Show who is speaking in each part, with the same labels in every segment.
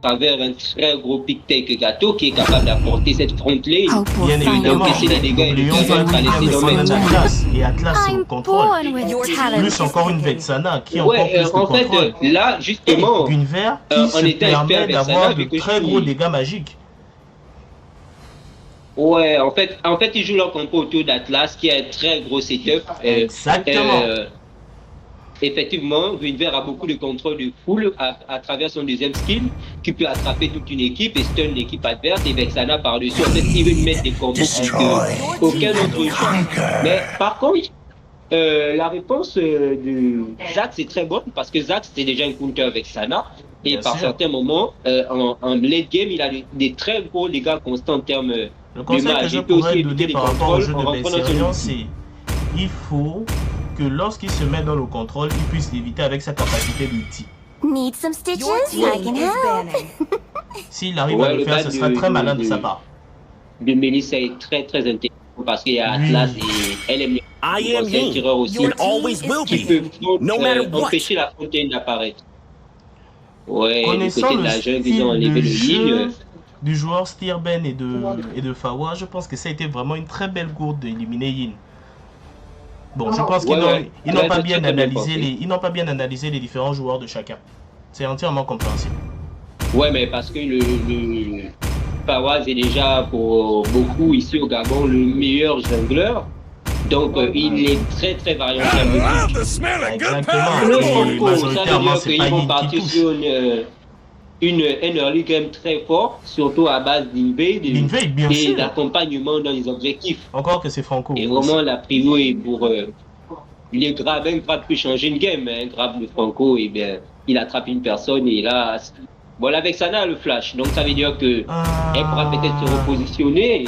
Speaker 1: travers un très gros pick take gâteau qui est capable d'apporter cette front lane,
Speaker 2: Bien évidemment,
Speaker 1: d'encaisser les dégâts et de
Speaker 2: n'oublions pas
Speaker 1: permettre à
Speaker 2: qu'il
Speaker 1: laisser
Speaker 2: y
Speaker 1: dans
Speaker 2: a
Speaker 1: le
Speaker 2: Atlas, et Atlas c'est au
Speaker 3: I'm
Speaker 2: contrôle.
Speaker 3: born with talent.
Speaker 2: Plus encore une Vexana qui a encore
Speaker 1: Ouais,
Speaker 2: plus de
Speaker 1: en fait,
Speaker 2: contrôle.
Speaker 1: là,
Speaker 2: Et
Speaker 1: justement,
Speaker 2: Gunver qui
Speaker 1: en
Speaker 2: se
Speaker 1: étant expert
Speaker 2: permet
Speaker 1: avec
Speaker 2: d'avoir
Speaker 1: Sana,
Speaker 2: de
Speaker 1: vu que je
Speaker 2: très gros
Speaker 1: suis...
Speaker 2: dégâts magiques.
Speaker 1: Ouais, en fait, ils jouent leur compo autour d'Atlas, qui a un très gros setup.
Speaker 2: Exactement.
Speaker 1: Euh, Effectivement, Greenver a beaucoup de contrôle de foule à travers son deuxième skill, qui peut attraper toute une équipe et stun l'équipe adverse. Et Vexana par-dessus, en fait, il veut mettre des combos que aucun autre joue. Mais par contre, la réponse de Zach, c'est très bonne parce que Zach, c'était déjà un counter avec Sana. Et
Speaker 2: Bien
Speaker 1: par
Speaker 2: sûr.
Speaker 1: certains moments, en late game, il a des très gros dégâts constants en termes
Speaker 2: Le
Speaker 1: de
Speaker 2: conseil que
Speaker 1: mage.
Speaker 2: je
Speaker 1: Il peut
Speaker 2: pourrais
Speaker 1: aussi éviter
Speaker 2: donner
Speaker 1: les
Speaker 2: par rapport au
Speaker 1: contrôles
Speaker 2: jeu
Speaker 1: en
Speaker 2: de
Speaker 1: rentrant dans son
Speaker 2: Berserien,
Speaker 1: ulti.
Speaker 2: c'est il faut que lorsqu'il se met dans le contrôle, il puisse l'éviter avec sa capacité d'ulti.
Speaker 3: Need some stitches?
Speaker 4: Your
Speaker 3: I
Speaker 4: team
Speaker 3: can
Speaker 4: is
Speaker 3: help.
Speaker 4: banning.
Speaker 2: S'il arrive à
Speaker 1: Ouais,
Speaker 2: le
Speaker 1: le
Speaker 2: faire,
Speaker 1: bas
Speaker 2: ce serait très malin de sa part.
Speaker 1: de Mélissa est très très intéressant parce qu'il y a
Speaker 2: Oui.
Speaker 1: Atlas et elle aime
Speaker 5: I am
Speaker 1: c'est un
Speaker 5: Yin
Speaker 1: tireur aussi
Speaker 4: Your
Speaker 5: and always will
Speaker 1: qui
Speaker 5: be,
Speaker 1: peut
Speaker 5: no matter what.
Speaker 1: empêcher la fontaine d'apparaître. Ouais, du
Speaker 2: Connaissant
Speaker 1: côté de
Speaker 2: le
Speaker 1: la jungle, ils ont
Speaker 2: style
Speaker 1: enlevé
Speaker 2: de
Speaker 1: le heal.
Speaker 2: jeu du joueur Stirben et de Fawa, je pense que ça a été vraiment une très belle gourde d'éliminer Yin. Bon, je pense qu'ils
Speaker 1: Ouais, ouais,
Speaker 2: ils n'ont pas
Speaker 1: très,
Speaker 2: bien
Speaker 1: très bien
Speaker 2: analysé
Speaker 1: pensé.
Speaker 2: ils n'ont pas bien analysé les différents joueurs de chacun. C'est entièrement compréhensible.
Speaker 1: Ouais, mais parce que le Fawaz est déjà pour beaucoup ici au Gabon le meilleur jongleur. Donc il est très très variant en termes de build.
Speaker 2: Exactement.
Speaker 1: Le
Speaker 2: Et
Speaker 1: Franco, ça veut
Speaker 2: majoritairement,
Speaker 1: dire
Speaker 2: c'est pas
Speaker 1: qu'ils vont
Speaker 2: Yin qui
Speaker 1: partir
Speaker 2: pousse.
Speaker 1: sur un early game très fort, surtout à base d'invade
Speaker 2: L'invade, bien
Speaker 1: et
Speaker 2: sûr.
Speaker 1: d'accompagnement dans les objectifs.
Speaker 2: Encore que c'est Franco.
Speaker 1: Et
Speaker 2: Aussi.
Speaker 1: vraiment, la prio est pour les grabs. Un grab peut changer une game, mais un grab de Franco, eh bien, il attrape une personne et là, bon, avec Sana a le flash. Donc ça veut dire que elle pourra peut-être se repositionner.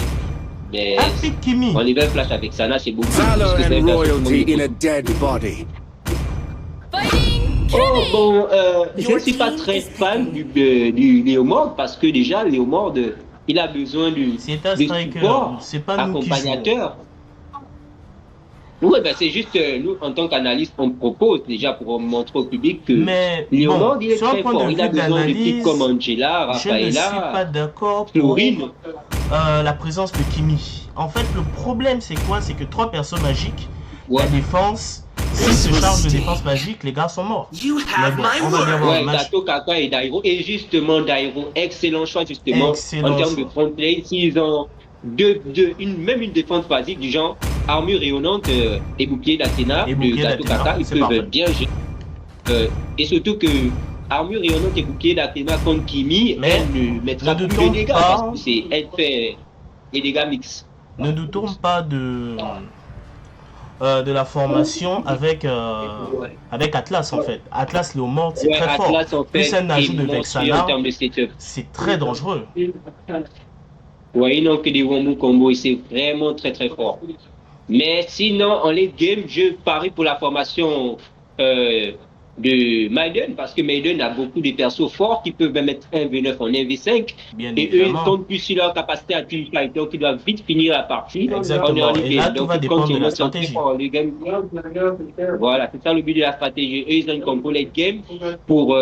Speaker 1: Mais
Speaker 2: Epic Kimi.
Speaker 1: en level flash avec Sana, c'est beaucoup.
Speaker 6: Valor
Speaker 1: parce que c'est
Speaker 6: and
Speaker 1: un perso
Speaker 6: royalty
Speaker 1: qui-
Speaker 6: in a dead body.
Speaker 1: Oh bon, je ne suis pas très fan du Léomord parce que déjà, Léomord, il a besoin
Speaker 2: C'est un
Speaker 1: de
Speaker 2: striker.
Speaker 1: support,
Speaker 2: C'est pas nous qui jouons.
Speaker 1: accompagnateur. Oui, ben c'est juste, nous, en tant qu'analystes, on propose déjà pour montrer au public que
Speaker 2: Mais
Speaker 1: Léomord,
Speaker 2: bon,
Speaker 1: il est
Speaker 2: sur un
Speaker 1: très
Speaker 2: point
Speaker 1: fort.
Speaker 2: de
Speaker 1: Il a
Speaker 2: vue
Speaker 1: besoin de types
Speaker 2: d'analyse,
Speaker 1: comme Angela,
Speaker 2: je ne suis pas
Speaker 1: Rafaela,
Speaker 2: d'accord pour
Speaker 1: Florine.
Speaker 2: la présence de Kimi. En fait, le problème, c'est quoi? C'est que 3 persos magiques,
Speaker 1: Ouais.
Speaker 2: la défense, s'ils se chargent de défense magique, les gars sont morts.
Speaker 5: You
Speaker 2: Mais
Speaker 5: have
Speaker 2: bon,
Speaker 5: my
Speaker 2: on va bien
Speaker 5: word.
Speaker 2: voir le
Speaker 1: Ouais,
Speaker 2: match.
Speaker 1: Gato, Kaka et Dairo. Et justement, Dairo, excellent choix, justement,
Speaker 2: Excellent
Speaker 1: en termes
Speaker 2: choix.
Speaker 1: de front play. S'ils ont même une défense basique du genre armure rayonnante et bouclier d'Athéna,
Speaker 2: Et
Speaker 1: de
Speaker 2: bouclier
Speaker 1: Gato
Speaker 2: d'Athéna,
Speaker 1: Kaka, ils
Speaker 2: c'est
Speaker 1: peuvent
Speaker 2: parfait.
Speaker 1: bien gérer. Et surtout que armure rayonnante et bouclier d'Athéna contre Kimi,
Speaker 2: Mais
Speaker 1: elle ne mettra
Speaker 2: ne
Speaker 1: plus
Speaker 2: doutons
Speaker 1: de dégâts
Speaker 2: pas-
Speaker 1: parce que elle fait des dégâts mix.
Speaker 2: Ne doutons pas de la formation avec Atlas en fait. Atlas Léomord, c'est
Speaker 1: Ouais,
Speaker 2: très fort.
Speaker 1: Atlas, en fait,
Speaker 2: Plus un ajout
Speaker 1: est
Speaker 2: de
Speaker 1: monstrueux en
Speaker 2: Vexana,
Speaker 1: termes de setup.
Speaker 2: c'est très dangereux.
Speaker 1: Ouais, ils n'ont que des Wombo combo et c'est vraiment très très fort. Mais sinon, en late game, je parie pour la formation de Maiden parce que Maiden a beaucoup de persos forts qui peuvent même mettre 1v9 en 1v5.
Speaker 2: Bien
Speaker 1: Et eux, ils
Speaker 2: évidemment.
Speaker 1: comptent plus sur leur capacité à teamfight, donc ils doivent vite finir la partie
Speaker 2: Exactement.
Speaker 1: en early
Speaker 2: Et
Speaker 1: game.
Speaker 2: là, tout
Speaker 1: Donc,
Speaker 2: va
Speaker 1: ils
Speaker 2: dépendre
Speaker 1: comptent
Speaker 2: de la
Speaker 1: sur très
Speaker 2: stratégie.
Speaker 1: fort en late game. Voilà, c'est ça le but de la stratégie. Eux, ils ont une compo late game pour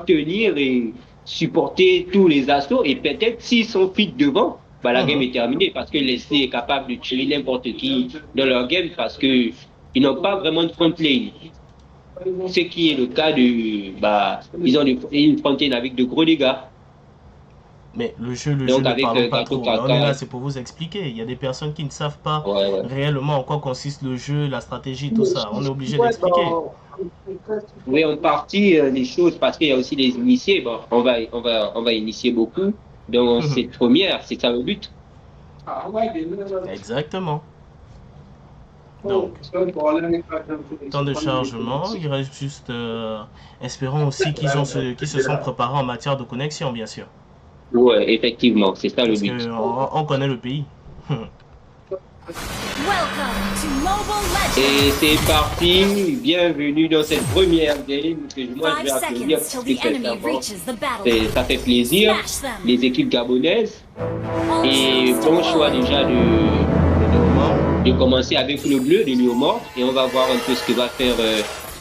Speaker 1: tenir et supporter tous les assauts. Et peut-être s'ils sont fit devant, bah, la game est terminée parce que l'SC est capable de tuer n'importe qui dans leur game parce que ils n'ont pas vraiment de front lane. Ce qui est le cas de, bah, ils ont une front lane avec de gros dégâts.
Speaker 2: Mais le jeu,
Speaker 1: Donc,
Speaker 2: ne
Speaker 1: avec,
Speaker 2: parlons pas
Speaker 1: Gato
Speaker 2: trop. Mais on
Speaker 1: Kaka.
Speaker 2: est là, c'est pour vous expliquer. Il y a des personnes qui ne savent pas
Speaker 1: Ouais, ouais.
Speaker 2: réellement en quoi consiste le jeu, la stratégie, tout ça. On est obligé d'expliquer.
Speaker 1: Oui, en partie les choses parce qu'il y a aussi les initiés. Bon, on va initier beaucoup. Donc cette première, c'est ça le but.
Speaker 2: Exactement. Donc, temps de chargement, il reste juste... espérons aussi qu'ils se sont préparés en matière de connexion, bien sûr.
Speaker 1: Ouais, effectivement, c'est ça le
Speaker 2: Parce
Speaker 1: but.
Speaker 2: qu'on connaît le pays.
Speaker 3: Welcome to Mobile Legends.
Speaker 1: Et c'est parti, bienvenue dans cette première game que moi je
Speaker 3: 5
Speaker 1: vais applaudir
Speaker 3: seconds
Speaker 1: parce
Speaker 3: till
Speaker 1: que
Speaker 3: the enemy
Speaker 1: sincèrement,
Speaker 3: reaches the battle.
Speaker 1: ça fait plaisir.
Speaker 3: Smash them.
Speaker 1: Les équipes gabonaises.
Speaker 3: All
Speaker 1: Et
Speaker 3: troops
Speaker 1: bon choix
Speaker 3: deployed.
Speaker 1: déjà de commencer avec le bleu de Léomord et on va voir un peu ce que va faire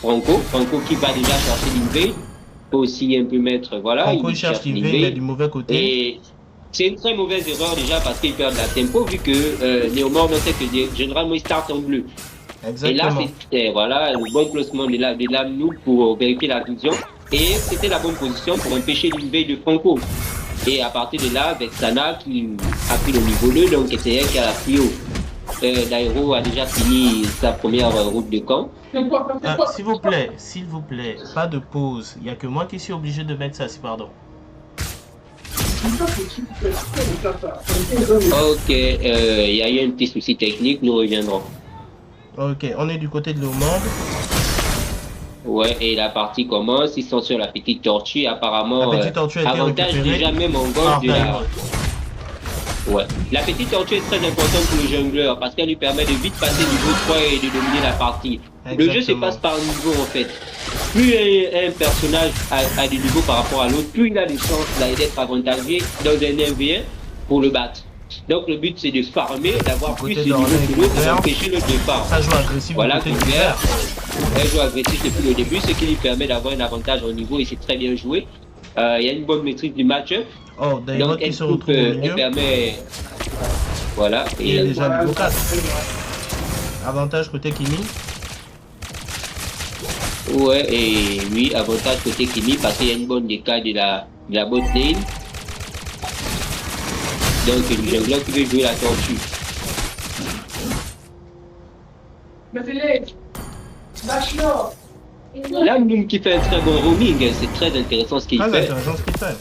Speaker 1: Franco. Franco qui va déjà chercher l'invade. peut aussi un peu mettre, voilà,
Speaker 2: Franco, il
Speaker 1: il
Speaker 2: cherche
Speaker 1: cherche
Speaker 2: Kevin,
Speaker 1: l'invade.
Speaker 2: mais du mauvais côté.
Speaker 1: Et c'est une très mauvaise erreur déjà parce qu'il perd de la tempo vu que Néomord sait que généralement il start en bleu. Et là,
Speaker 2: Exactement.
Speaker 1: c'était voilà, le bon placement de l'Amnou pour vérifier la vision. Et c'était la bonne position pour empêcher l'invade de Franco. Et à partir de là, Vexana qui a pris le niveau 2, donc c'est elle qui a la plus haut. Dairo a déjà fini sa première route de camp.
Speaker 2: S'il vous plaît, pas de pause. Il n'y a que moi qui suis obligé de mettre ça, si pardon.
Speaker 1: Ok, il y a eu un petit souci technique, nous reviendrons.
Speaker 2: Ok, on est du côté de Léomande.
Speaker 1: Ouais, et la partie commence, ils sont sur la petite tortue, apparemment,
Speaker 2: La petite tortue a été
Speaker 1: avantage
Speaker 2: récupérée
Speaker 1: déjà même en gauche
Speaker 2: par
Speaker 1: de la...
Speaker 2: Dairo.
Speaker 1: Ouais. La petite tortue est très importante pour le jongleur parce qu'elle lui permet de vite passer niveau 3 et de dominer la partie. Le jeu se passe par niveau en fait. Plus un personnage a des niveaux par rapport à l'autre, plus il a des chances d'être avantagé dans un 1v1 pour le battre. Donc le but c'est de farmer, d'avoir plus de niveaux que l'autre pour empêcher le départ.
Speaker 2: Ça joue agressif.
Speaker 1: Voilà,
Speaker 2: du côté du vert.
Speaker 1: elle joue agressif depuis le début, ce qui lui permet d'avoir un avantage au niveau et c'est très bien joué. Il y a une bonne maîtrise du match-up.
Speaker 2: Oh, Dairo
Speaker 1: Donc
Speaker 2: qui
Speaker 1: elle
Speaker 2: se retrouve au
Speaker 1: elle
Speaker 2: milieu.
Speaker 1: permet... Voilà.
Speaker 2: Il est déjà niveau 4. Avantage côté Kimi.
Speaker 1: Ouais, et oui, avantage côté Kimi parce qu'il y a une bonne décale de la bot lane. Donc le jungler qui veut jouer la tortue. Là, Moon qui fait un très bon roaming, c'est très intéressant ce qu'il
Speaker 2: Très
Speaker 1: fait.
Speaker 2: intéressant ce qu'il fait.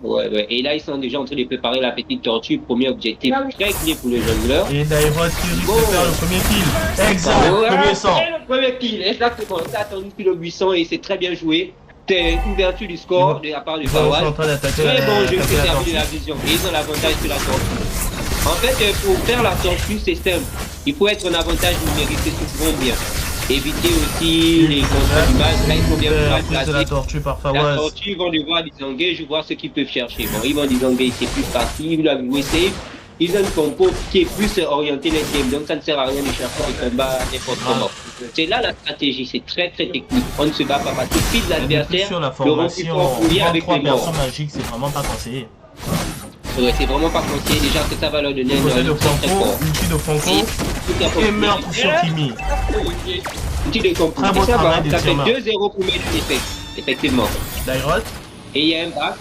Speaker 1: Ouais, ouais. Et là, ils sont déjà en train de préparer la petite tortue. Premier objectif très clé pour le jungler.
Speaker 2: Et Dairo qui risque de faire le premier kill. Excellent,
Speaker 1: Ouais,
Speaker 2: premier sang.
Speaker 1: c'est le premier kill, exactement. Il a attendu depuis le buisson et c'est très bien joué. C'est une ouverture du score de la part du
Speaker 2: Ils sont en
Speaker 1: Fawaz.
Speaker 2: train d'attaquer
Speaker 1: Très bon jeu,
Speaker 2: la
Speaker 1: c'est servi
Speaker 2: tortue.
Speaker 1: de la vision. Et ils ont l'avantage sur la tortue. En fait, pour faire la tortue, c'est simple. Il faut être en avantage numérique, c'est souvent bien. Éviter aussi les contrôles d'images. Là, il faut bien pouvoir
Speaker 2: Plus de la
Speaker 1: placer.
Speaker 2: tortue par
Speaker 1: La
Speaker 2: Fawaz.
Speaker 1: tortue, ils vont devoir disengage, voir ce qu'ils peuvent chercher. Bon, ils vont disengage, c'est plus facile, ils doivent jouer safe. Ils ont une compo qui est plus orientée les game, donc ça ne sert à rien de chercher des combats n'importe comment. C'est là la stratégie, c'est très très technique. On ne se bat pas parce que pile l'adversaire,
Speaker 2: Sur la
Speaker 1: le
Speaker 2: formation,
Speaker 1: renforcement fouillé avec
Speaker 2: 23
Speaker 1: les morts.
Speaker 2: personnes magiques, c'est vraiment pas conseillé.
Speaker 1: Ouais, c'est vraiment pas conseillé déjà que ça va leur donner
Speaker 2: Du côté de
Speaker 1: très très
Speaker 2: Franco,
Speaker 1: fort.
Speaker 2: ulti de Franco et meurtre sur Kimi.
Speaker 1: Outil de compo.
Speaker 2: Très beau
Speaker 1: Ça va,
Speaker 2: travail de
Speaker 1: ça fait
Speaker 2: Tiamat.
Speaker 1: 2-0 pour mettre l'effet, effectivement.
Speaker 2: Dairot,
Speaker 1: Et il y a un back.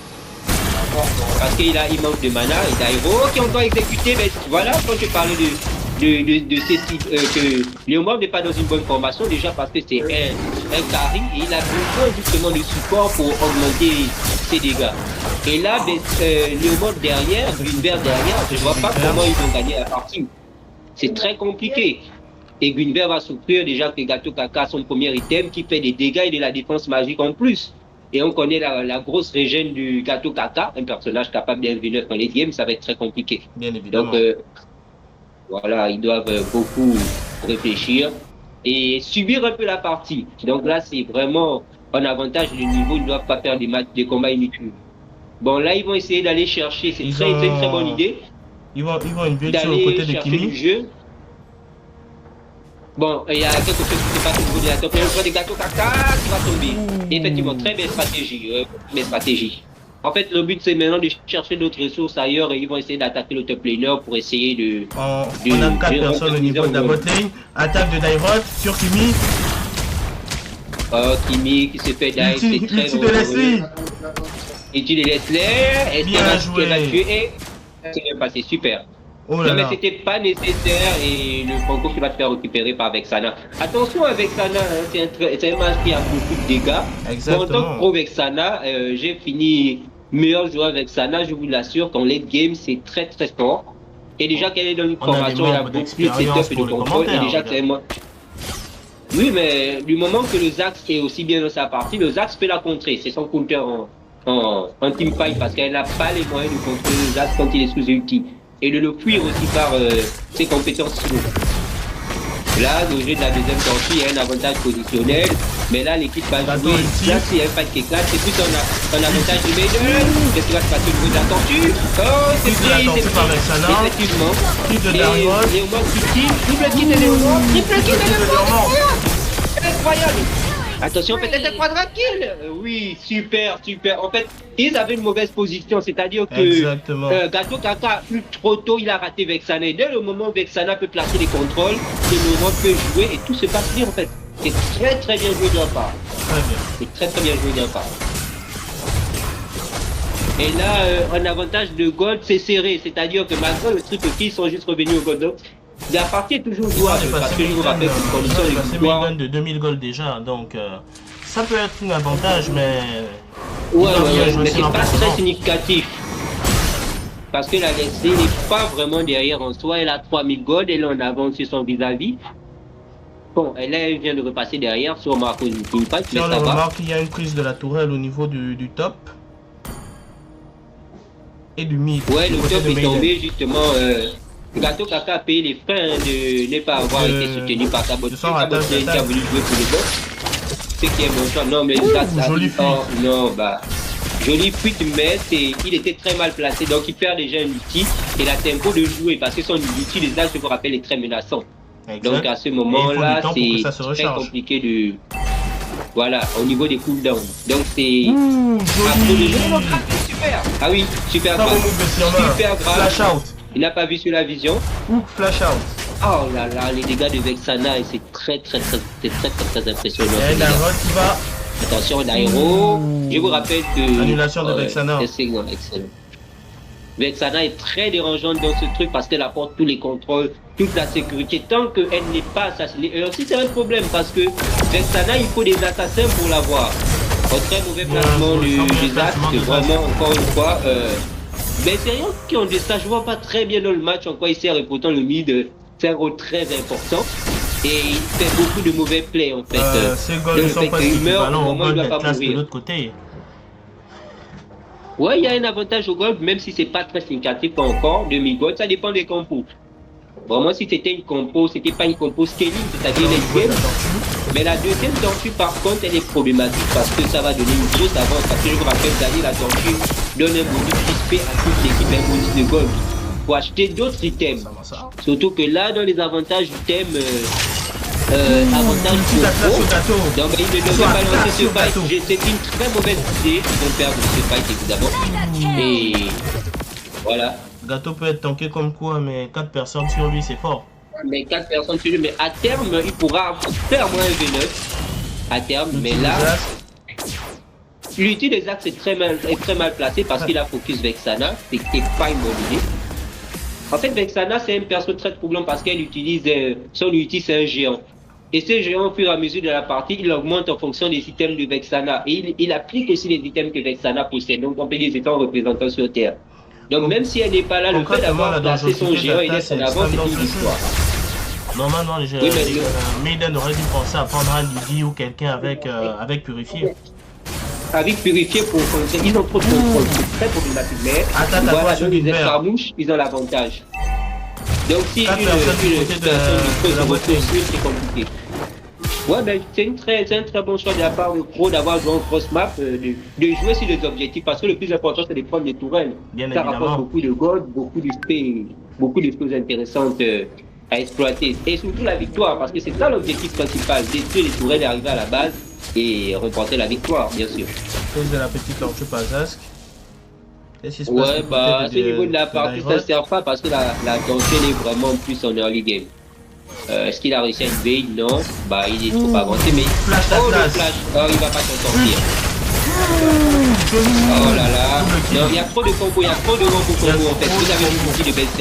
Speaker 1: Parce il manque de mana, et Dairo qui est encore exécuté, mais voilà, quand je parlais de ces types, que Léomord n'est pas dans une bonne formation, déjà parce que c'est un carry, et il a besoin justement de support pour augmenter ses dégâts. Et là, Léomord derrière, Greenberg derrière, je ne vois pas comment ils vont gagner la partie. C'est très compliqué. Et Greenberg va souffrir déjà que Gato Kaka a son premier item qui fait des dégâts et de la défense magique en plus. Et on connaît la grosse régène du Gato Kaka, un personnage capable d'invenir dans les games, ça va être très compliqué.
Speaker 2: bien évidemment.
Speaker 1: Donc voilà, ils doivent beaucoup réfléchir et subir un peu la partie. Donc là, c'est vraiment un avantage de niveau, ils ne doivent pas faire des combats inutiles. Bon, là, ils vont essayer d'aller chercher, c'est une très bonne idée.
Speaker 2: Ils vont une build sur le
Speaker 1: D'aller
Speaker 2: côté de
Speaker 1: chercher du
Speaker 2: Kimi.
Speaker 1: jeu. Bon, il y a quelque chose qui se passe au niveau de la top. Il y a un joueur de Gato Kaka qui va tomber. Et effectivement, très belle stratégie. En fait, le but, c'est maintenant de chercher d'autres ressources ailleurs et ils vont essayer d'attaquer le top laner pour essayer de...
Speaker 2: On a 4 personnes au niveau de la bot lane. Attaque de Dairot sur Kimi.
Speaker 1: Oh, Kimi qui se fait dive, c'est très
Speaker 2: Ulti de Leslie.
Speaker 1: Ulti de Leslie. Est-ce qu'elle va tuer? Et c'est bien passé, super.
Speaker 2: Oh là
Speaker 1: Non mais
Speaker 2: là.
Speaker 1: c'était pas nécessaire et le Franco qui va se faire récupérer par Vexana. Attention à Vexana, hein, c'est un match qui a beaucoup de dégâts.
Speaker 2: Exactement.
Speaker 1: En tant que pro Vexana, j'ai fini meilleur joueur Vexana, je vous l'assure qu'en late game c'est très très fort. Et déjà qu'elle est dans une formation, elle a beaucoup plus de setup et de contrôle. Et déjà que c'est moi. Oui mais du moment que le Zax est aussi bien dans sa partie, le Zax peut la contrer. C'est son counter en team fight parce qu'elle n'a pas les moyens de contrôler le Zax quand il est sous ulti. Et de le fuir aussi par ses compétences solo. Là, au jeu de la deuxième tortue, il y a un avantage positionnel, mais là, l'équipe va jouer. Là, s'il y a un fight qui éclate, c'est plus un avantage de Maiden. Qu'est-ce qui va se passer au niveau de la tortue? Oh, c'est pris, c'est
Speaker 2: par Vexana.
Speaker 1: effectivement.
Speaker 2: Kill de
Speaker 1: Et
Speaker 2: Dairot.
Speaker 1: Léomord qui tire, triple kill de Léomord, triple kill de Léomord. Incroyable. Attention, peut-être un quadra-kill. Oui, super, super. En fait, ils avaient une mauvaise position, c'est-à-dire que
Speaker 2: Exactement.
Speaker 1: Gato Kaka, plus trop tôt, il a raté Vexana. Et dès le moment où Vexana peut placer les contrôles, le moment peut jouer et tout se passe bien en fait. C'est très très bien joué de leur part.
Speaker 2: Très bien.
Speaker 1: C'est très très bien joué de leur part. Et là, un avantage de gold, c'est serré. C'est-à-dire que malgré le truc qu'ils sont juste revenus au gold, la partie est toujours jouable. Parce que je vous rappelle que condition de victoire.
Speaker 2: Maiden de 2000 gold déjà, donc ça peut être un avantage, mais.
Speaker 1: Ouais, mais c'est pas très significatif. Parce que la LSD n'est pas vraiment derrière en soi. Elle a 3000 gold, elle est en avance sur son vis-à-vis. Bon, elle vient de repasser derrière sur Marco Impact.
Speaker 2: Si on le remarque, il y a une prise de la tourelle au niveau du top. Et du mid.
Speaker 1: Ouais, le top est tombé justement. Gato Kaka a payé les frais de ne pas avoir été soutenu par Cabot. Cabot qui a voulu jouer pour le boss. Ce qui est bon choix. Non, mais
Speaker 2: jolie fuite.
Speaker 1: Non, bah. Jolie fuite, mais il était très mal placé. Donc il perd déjà un outil et la tempo de jouer parce que son outil, les âges, je vous rappelle, est très menaçant. Exact. Donc à ce moment-là, c'est très compliqué de. Voilà, au niveau des cooldowns. Donc c'est. Super. Ah oui, super grave. Super grave.
Speaker 2: Flash out.
Speaker 1: Il n'a pas vu sur la vision.
Speaker 2: Flash out.
Speaker 1: Oh là là, les dégâts de Vexana, c'est très impressionnant.
Speaker 2: Et la qui va.
Speaker 1: Attention, l'aéro. Je vous rappelle que.
Speaker 2: Annulation de Vexana.
Speaker 1: Excellent. Vexana est très dérangeante dans ce truc parce qu'elle apporte tous les contrôles, toute la sécurité, tant qu'elle n'est pas assassinée. Et aussi, c'est un problème parce que Vexana, il faut des assassins pour l'avoir. Un très mauvais placement des actes, vraiment, encore une fois. Mais c'est rien qui ont dit ça, je vois pas très bien dans le match en quoi il sert et pourtant le mid c'est un rôle très important. Et il fait beaucoup de mauvais plays en fait.
Speaker 2: Ces goals ne sont pas équivalents au goal de classe de l'autre côté.
Speaker 1: Ouais, il y a un avantage au gold, même si c'est pas très significatif encore, demi-gold, ça dépend des compos. Vraiment, si c'était une compo, c'était pas une compo scaling, c'est-à-dire les games. Mais la deuxième tortue, par contre, elle est problématique parce que ça va donner une grosse avance. Parce que je vous rappelle, d'aller la tortue donne un bonus crispé à toute l'équipe, un bonus de gold. Pour acheter d'autres items. Surtout que là, dans les avantages du thème, avantage pour pro, donc il ne devait pas lancer ce fight. C'est une très mauvaise idée de perdre ce fight, évidemment. Et voilà.
Speaker 2: Gato peut être tanké comme quoi, mais 4 personnes sur lui, c'est fort.
Speaker 1: Mais 4 personnes sur lui, mais à terme, il pourra faire moins un V9. À terme, mais là, l'ulti des axes est très mal placé parce qu'il a focus Vexana, c'est pas une bonne idée. En fait, Vexana, c'est un perso très troublant parce qu'elle utilise son ulti, c'est un géant. Et ce géant, au fur et à mesure de la partie, il augmente en fonction des items de Vexana. Et il applique aussi les items que Vexana possède. Donc, on peut dire étant représentant sur Terre. Donc même si elle n'est pas là, le fait d'avoir placé son géant et d'être en avant, c'est une victoire.
Speaker 2: Normalement, Maiden aurait dû penser à prendre un Lydie ou quelqu'un avec Purifié.
Speaker 1: Avec Purifié pour contrôler, ils ont trop de contrôle, c'est très problématique. Mais voilà, donc les escarmouches, ils ont l'avantage. Donc si une personne de se retrouve, c'est compliqué. Ouais, ben c'est un très bon choix de la part de Pro d'avoir joué en cross map, de jouer sur les objectifs parce que le plus important c'est de prendre les tourelles.
Speaker 2: Bien
Speaker 1: ça
Speaker 2: évidemment.
Speaker 1: Rapporte beaucoup de gold, beaucoup de choses intéressantes à exploiter. Et surtout la victoire parce que c'est ça l'objectif principal, détruire les tourelles et arriver à la base et remporter la victoire, bien sûr.
Speaker 2: Cause de la petite tortue Pazask.
Speaker 1: Ouais, bah à ce niveau de la partie ça ne sert pas parce que la tortue est vraiment plus en early game. Est-ce qu'il a réussi à invader? Non. Bah il est trop avancé mais
Speaker 2: le flash.
Speaker 1: Oh il va pas s'en sortir. Oh là là. Non, il y a trop de combos, en fait. Vous avez l'outil de best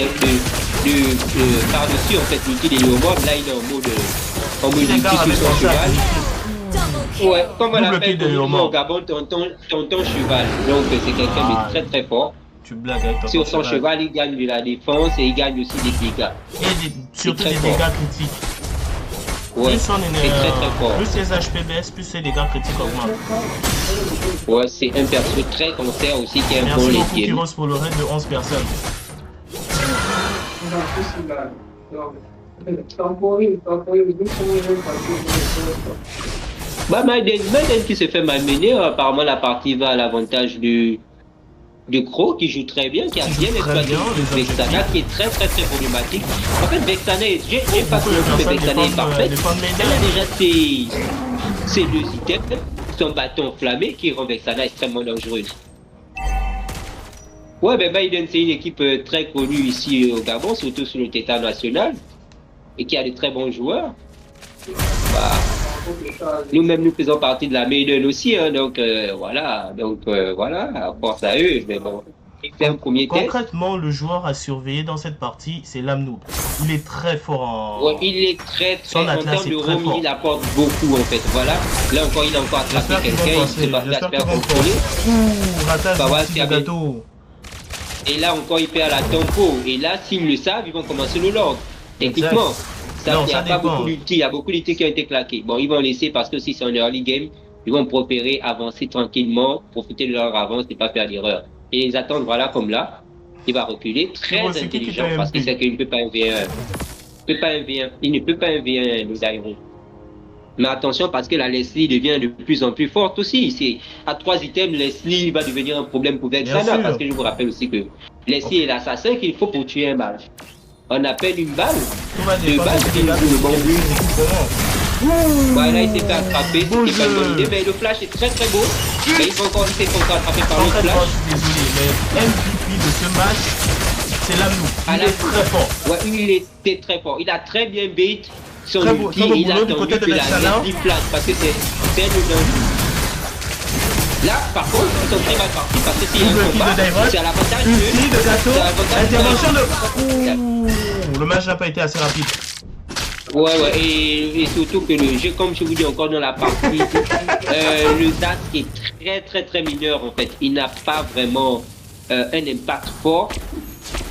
Speaker 1: par-dessus en fait l'outil des Yomob. Là il est en mode ulti sur son cheval. Ouais, comme on l'appelle au Gabon, tonton cheval. Donc c'est quelqu'un de très très fort.
Speaker 2: Tu blagues avec ton
Speaker 1: sur son cheval, il gagne de la défense et il gagne aussi des dégâts.
Speaker 2: Et surtout des dégâts critiques.
Speaker 1: Ouais,
Speaker 2: plus
Speaker 1: c'est très fort.
Speaker 2: Plus les HP baissent, plus les dégâts critiques augmentent.
Speaker 1: Ouais, c'est un perso très concert aussi qui est un bon
Speaker 2: légué. Merci beaucoup Kyros pour le raid de 11 personnes.
Speaker 1: Bah Maiden qui se fait malmener, apparemment la partie va à l'avantage de Crow qui joue très bien, qui a bien exploité Vexana qui est très problématique. En fait Vexana, j'ai pas que Vexana est parfaite. Elle a déjà ces deux items, son bâton enflammé qui rend Vexana extrêmement dangereuse. Ouais, ben Biden, c'est une équipe très connue ici au Gabon, surtout sur le Tétat national, et qui a de très bons joueurs. Bah, nous-mêmes, nous faisons partie de la Maiden aussi, hein, donc voilà, à force à eux, mais bon, c'est un premier test.
Speaker 2: Concrètement, le joueur à surveiller dans cette partie, c'est Lamnoub. Il est très fort en...
Speaker 1: Ouais, il est très,
Speaker 2: Son
Speaker 1: en
Speaker 2: Atlas
Speaker 1: termes
Speaker 2: est
Speaker 1: de
Speaker 2: très
Speaker 1: roam,
Speaker 2: fort.
Speaker 1: il apporte beaucoup, en fait, voilà. Là encore, il a encore attrapé quelqu'un, il se bat,
Speaker 2: J'espère qu'ils
Speaker 1: j'espère
Speaker 2: vont
Speaker 1: contrôler.
Speaker 2: passer. Ouh, ratage
Speaker 1: Bah,
Speaker 2: du
Speaker 1: ouais,
Speaker 2: petit
Speaker 1: c'est bien.
Speaker 2: gâteau.
Speaker 1: Et là encore, il perd la tempo. Et là, s'ils le savent, ils vont commencer le lord. Techniquement,
Speaker 2: Non,
Speaker 1: il n'y
Speaker 2: ça
Speaker 1: a pas
Speaker 2: dépend.
Speaker 1: beaucoup d'ulti. Il y a beaucoup d'ulti qui ont été claqués. Bon, ils vont laisser parce que si c'est un early game, ils vont préférer avancer tranquillement, profiter de leur avance et pas faire d'erreur. Et ils attendent, voilà, comme là. Il va reculer. Très
Speaker 2: bon, c'est qui
Speaker 1: intelligent
Speaker 2: t'a
Speaker 1: parce qu'il
Speaker 2: MP?
Speaker 1: sait qu'il ne peut pas un V1. Il ne peut pas un V1. Il ne peut pas un V1, le Dairon. Mais attention parce que la Leslie devient de plus en plus forte aussi. C'est à 3 items, Leslie va devenir un problème pour Vexana. Parce que je vous rappelle aussi que Leslie est l'assassin qu'il faut pour tuer un mage. On appelle une balle.
Speaker 2: Tout va
Speaker 1: Deux
Speaker 2: dépendre
Speaker 1: balles,
Speaker 2: de
Speaker 1: c'est le bon but.
Speaker 2: but.
Speaker 1: Voilà, il s'est fait attraper.
Speaker 2: Beau
Speaker 1: C'était pas une
Speaker 2: jeu.
Speaker 1: bonne idée. Mais le flash est très très beau. Mais il s'est encore attrapé par le
Speaker 2: Concrètement,
Speaker 1: flash.
Speaker 2: je suis désolé, mais MVP de ce match, c'est Lamnoub. Il est très fort.
Speaker 1: Ouais, il était très fort. Il a très bien bait son
Speaker 2: Très beau-
Speaker 1: ulti.
Speaker 2: très beau
Speaker 1: Il a
Speaker 2: boulot du
Speaker 1: attendu
Speaker 2: côté de
Speaker 1: que la
Speaker 2: Vexana.
Speaker 1: Leslie flash parce que c'est un danger. Là, par contre, ils sont très mal partis parce que s'il y a
Speaker 2: Double
Speaker 1: un
Speaker 2: kill
Speaker 1: combat,
Speaker 2: de Dairon.
Speaker 1: c'est à l'avantage de...
Speaker 2: Ulti de gâteau.
Speaker 1: C'est à l'avantage
Speaker 2: Intervention
Speaker 1: de...
Speaker 2: de... Ouh, le match n'a pas été assez rapide.
Speaker 1: Ouais, et surtout que le jeu, comme je vous dis encore dans la partie, le DAT est très très mineur en fait. Il n'a pas vraiment un impact fort.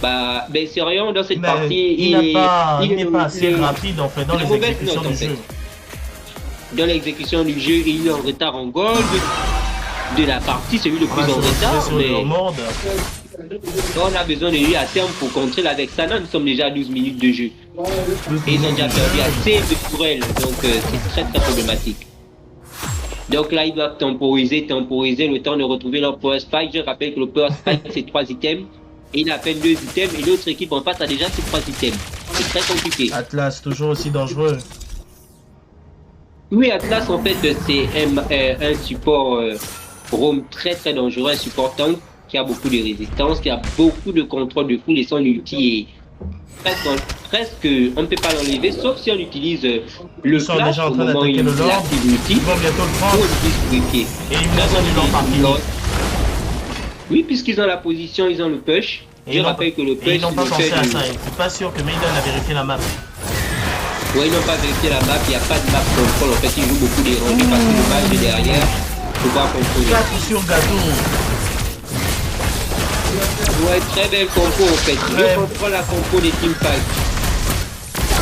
Speaker 1: Bah, ben Sérieux, dans cette
Speaker 2: Mais
Speaker 1: partie,
Speaker 2: il n'est pas assez
Speaker 1: le-
Speaker 2: rapide en fait dans
Speaker 1: il a
Speaker 2: les
Speaker 1: mauvaise
Speaker 2: exécutions
Speaker 1: note, en
Speaker 2: du
Speaker 1: fait.
Speaker 2: jeu.
Speaker 1: Dans l'exécution du jeu, il est en retard en gold de la partie, celui le
Speaker 2: On
Speaker 1: plus
Speaker 2: va
Speaker 1: en
Speaker 2: se retrouver
Speaker 1: retard,
Speaker 2: sur le
Speaker 1: mais
Speaker 2: mord.
Speaker 1: on a besoin de lui à terme pour contrer la Vexana. Nous sommes déjà à 12 minutes de jeu. Et ils ont déjà perdu assez de tourelles, donc c'est très très problématique. Donc là, ils doivent temporiser le temps de retrouver leur power spike. Je rappelle que le power spike, c'est 3 items. Et il a à peine 2 items, et l'autre équipe en face a déjà ses 3 items. C'est très compliqué.
Speaker 2: Atlas, toujours aussi dangereux.
Speaker 1: Oui, Atlas, en fait, c'est un support roam très très dangereux, un support tank qui a beaucoup de résistance, qui a beaucoup de contrôle de foule et son ulti est presque on ne peut pas l'enlever, sauf si on utilise le
Speaker 2: Ils sont
Speaker 1: flash
Speaker 2: déjà en
Speaker 1: au
Speaker 2: train
Speaker 1: moment où
Speaker 2: d'attaquer
Speaker 1: il
Speaker 2: le Lord.
Speaker 1: active l'ulti.
Speaker 2: Ils vont bientôt le
Speaker 1: Pour
Speaker 2: prendre.
Speaker 1: le disqualifier.
Speaker 2: Élimination du Lord par fini.
Speaker 1: Oui, puisqu'ils ont la position, ils ont le push.
Speaker 2: Et
Speaker 1: Je
Speaker 2: ils n'ont
Speaker 1: rappelle que le
Speaker 2: et
Speaker 1: push,
Speaker 2: ils n'ont pas
Speaker 1: le
Speaker 2: pensé
Speaker 1: fait
Speaker 2: à
Speaker 1: de-
Speaker 2: ça. Je ne suis pas sûr que Maiden a vérifié la map.
Speaker 1: Ouais, ils n'ont pas vérifié la map, il n'y a pas de map control. En fait, ils jouent beaucoup des rangées parce que le match est derrière. Faut pas contrôler.
Speaker 2: 4 sur gâteau.
Speaker 1: Ouais, très belle compo en fait.
Speaker 2: Ouais.
Speaker 1: Je comprends la compo des teamfights.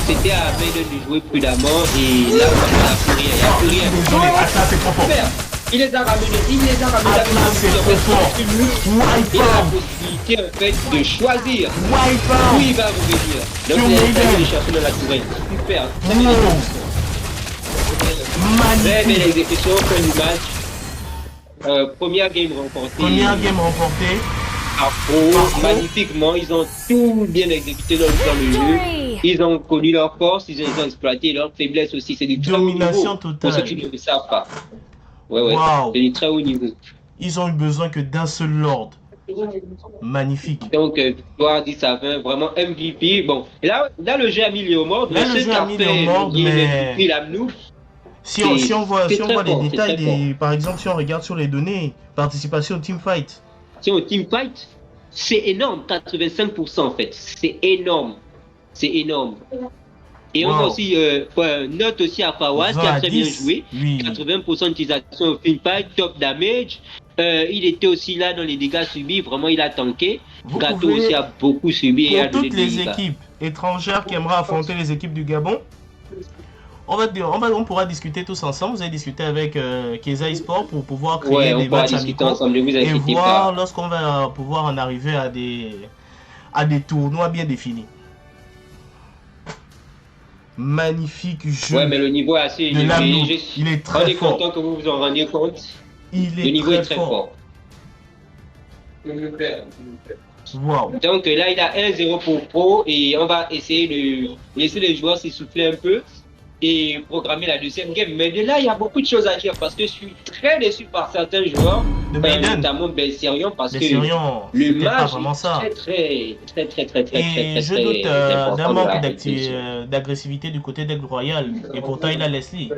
Speaker 1: C'était à Maiden de jouer prudemment et là, il n'y a plus rien. Il n'y a plus rien.
Speaker 2: Désolé, Atlas c'est trop fort.
Speaker 1: Super. Il les a ramenés.
Speaker 2: Atlas c'est trop fort.
Speaker 1: Il a la
Speaker 2: Wipeout.
Speaker 1: possibilité en fait de choisir où
Speaker 2: Wipeout.
Speaker 1: il va revenir. Donc
Speaker 2: Sur
Speaker 1: il a
Speaker 2: Maiden.
Speaker 1: essayé de chercher dans la tourelle. Super. Très belle
Speaker 2: Wow.
Speaker 1: Très belle
Speaker 2: Magnifique.
Speaker 1: exécution, fin du match. Première game remportée.
Speaker 2: Première game remportée.
Speaker 1: Afro, magnifiquement, ils ont tout bien exécuté dans le jeu.
Speaker 3: Victory!
Speaker 1: Ils ont connu leur force, ils ont exploité leur faiblesse aussi. C'est du très haut
Speaker 2: Domination
Speaker 1: niveau.
Speaker 2: totale.
Speaker 1: Pour ceux qui ne le savent pas. Ouais,
Speaker 2: Wow.
Speaker 1: c'est du très haut niveau.
Speaker 2: Ils ont eu besoin que d'un seul Lord. Magnifique.
Speaker 1: Donc, victoire 10 à 20, vraiment MVP. Bon, et là le jeu a mis les morts.
Speaker 2: Là, le jeu a mis les morts, mais-
Speaker 1: Il a nous.
Speaker 2: Si on voit
Speaker 1: c'est
Speaker 2: les
Speaker 1: très fort, c'est
Speaker 2: détails,
Speaker 1: très fort.
Speaker 2: par exemple, si on regarde sur les données, participation au teamfight.
Speaker 1: Si on teamfight, c'est énorme, 85% en fait. C'est énorme. C'est énorme. Et on
Speaker 2: Wow.
Speaker 1: a aussi, note aussi à Fawaz qui
Speaker 2: 20
Speaker 1: a
Speaker 2: à
Speaker 1: très bien
Speaker 2: 10.
Speaker 1: joué.
Speaker 2: Oui.
Speaker 1: 80% d'utilisation au teamfight, top damage. Il était aussi là dans les dégâts subis, vraiment il a tanké.
Speaker 2: Vous
Speaker 1: Gato
Speaker 2: pouvez-
Speaker 1: aussi a beaucoup subi et a
Speaker 2: Pour
Speaker 1: donné
Speaker 2: toutes
Speaker 1: des
Speaker 2: les
Speaker 1: dégâts.
Speaker 2: équipes étrangères qui aimeraient affronter les équipes du Gabon, on pourra discuter tous ensemble. Vous allez discuter avec Keza eSport pour pouvoir créer
Speaker 1: Ouais, on
Speaker 2: des
Speaker 1: pourra
Speaker 2: matchs
Speaker 1: discuter
Speaker 2: amicaux
Speaker 1: ensemble, ne vous
Speaker 2: et
Speaker 1: inquiétez
Speaker 2: voir
Speaker 1: pas.
Speaker 2: lorsqu'on va pouvoir en arriver à des tournois bien définis. Magnifique jeu.
Speaker 1: Ouais, mais le niveau est assez
Speaker 2: de
Speaker 1: élevé.
Speaker 2: Lamnou. Il est
Speaker 1: On
Speaker 2: très
Speaker 1: est
Speaker 2: fort.
Speaker 1: content que vous vous en rendiez compte.
Speaker 2: Il
Speaker 1: Le
Speaker 2: est
Speaker 1: niveau
Speaker 2: très,
Speaker 1: est très fort.
Speaker 2: Wow.
Speaker 1: Donc là, il a 1-0 pour Pro et on va essayer de laisser les joueurs s'essouffler un peu et programmer la deuxième game. Mais de là, il y a beaucoup de choses à dire parce que je suis très déçu par certains joueurs,
Speaker 2: De Maiden.
Speaker 1: notamment Besserion, parce que
Speaker 2: Besserion,
Speaker 1: le
Speaker 2: c'était pas
Speaker 1: match
Speaker 2: vraiment ça.
Speaker 1: est très
Speaker 2: Et je doute d'un
Speaker 1: important de
Speaker 2: manque
Speaker 1: la compétition.
Speaker 2: d'agressivité du côté d'Aigle Royal. Et pourtant, il a Leslie.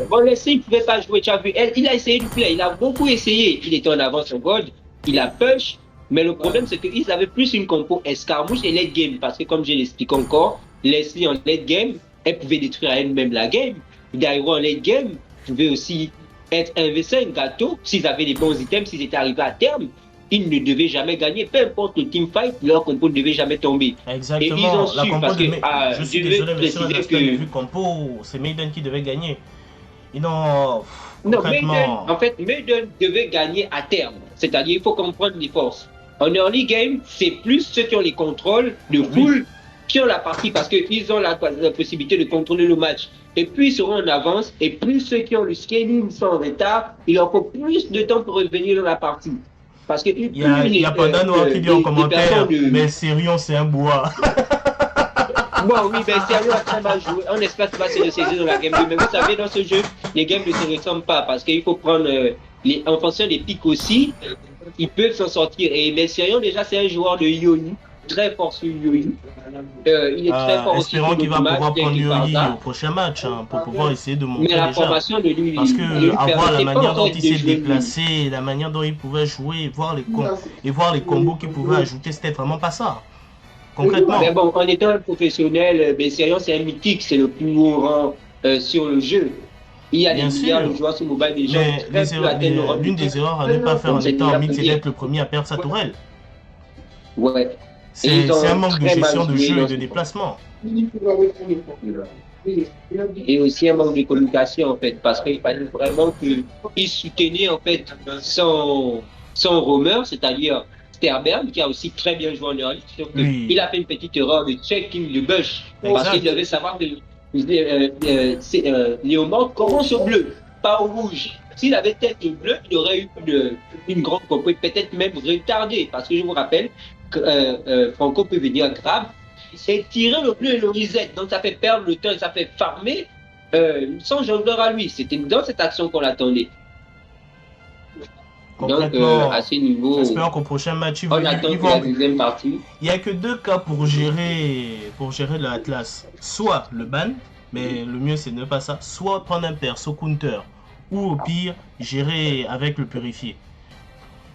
Speaker 1: Bon, Leslie ne pouvait pas jouer, tu as vu, il a essayé de play, il a beaucoup essayé. Il était en avance en gold, il a punch, mais le problème c'est qu'ils avaient plus une compo escarmouche et late game, parce que comme je l'explique encore, Leslie en late game, elle pouvait détruire elle-même la game. Dairo en late game pouvait aussi être un gâteau, s'ils avaient les bons items, s'ils étaient arrivés à terme. Ils ne devaient jamais gagner, peu importe le teamfight, leur compo ne devait jamais tomber.
Speaker 2: Exactement.
Speaker 1: Et ils ont
Speaker 2: La
Speaker 1: su,
Speaker 2: compo
Speaker 1: parce
Speaker 2: de
Speaker 1: que,
Speaker 2: je suis
Speaker 1: je
Speaker 2: désolé,
Speaker 1: veux
Speaker 2: mais sur un
Speaker 1: préciser
Speaker 2: aspect de
Speaker 1: que
Speaker 2: vue compo, c'est Maiden qui devait gagner. Ils n'ont
Speaker 1: non, Maiden,
Speaker 2: concrètement.
Speaker 1: en fait, Maiden devait gagner à terme. C'est-à-dire, il faut comprendre les forces. En early game, c'est plus ceux qui ont les contrôles de full qui ont la partie parce qu'ils ont la possibilité de contrôler le match. Et plus ils seront en avance, et plus ceux qui ont le scaling sont en retard, il leur faut plus de temps pour revenir dans la partie. Parce que
Speaker 2: Il y a Panda Noir qui dit en commentaire, mais Sérion, c'est un bois.
Speaker 1: Bon, oui, ben Sérieux a très mal joué. On espère qu'il va se ressaisir dans la game 2. Mais vous savez, dans ce jeu, les games ne se ressemblent pas parce qu'il faut prendre en fonction des pics aussi. Ils peuvent s'en sortir. Et mais Sérieux, déjà, c'est un joueur de Yoni, très fort sur Yoni. Il est très fort aussi.
Speaker 2: Espérons qu'il va pouvoir prendre Yoni au prochain match pour pouvoir essayer de monter.
Speaker 1: Mais la
Speaker 2: déjà.
Speaker 1: formation de lui,
Speaker 2: parce que avoir la manière dont il s'est
Speaker 1: jouer
Speaker 2: déplacé, la manière dont il pouvait jouer, voir les combos qu'il pouvait ajouter, c'était vraiment pas ça. Concrètement.
Speaker 1: Mais bon, en étant un professionnel, Besserion, c'est un mythique, c'est le plus haut rang sur le jeu. Il y a des milliards de joueurs sur mobile des gens.
Speaker 2: L'une des erreurs à ne pas faire en étant en mid, c'est d'être le premier à perdre sa tourelle.
Speaker 1: Ouais.
Speaker 2: C'est un manque de gestion de jeu et de déplacement.
Speaker 1: Et aussi un manque de communication en fait, parce qu'il fallait vraiment qu'ils soutenaient en fait son roamer, c'est-à-dire Sterberg, qui a aussi très bien joué en early, sauf qu'il a fait une petite erreur de checking de bush, parce qu'il devait savoir que Léomord commence au bleu, pas au rouge. S'il avait tête au bleu, il aurait eu une grande compo, peut-être même retardé, parce que je vous rappelle que Franco peut venir grave et tirer le bleu et le reset, donc ça fait perdre le temps et ça fait farmer son jongleur à lui. C'était dans cette action qu'on l'attendait. Donc, à ce niveau,
Speaker 2: j'espère qu'au prochain match,
Speaker 1: on attend la deuxième partie.
Speaker 2: Il n'y a que deux cas pour gérer l'Atlas. Soit le ban, mais le mieux c'est ne pas ça. Soit prendre un perso counter. Ou au pire, gérer avec le purifié.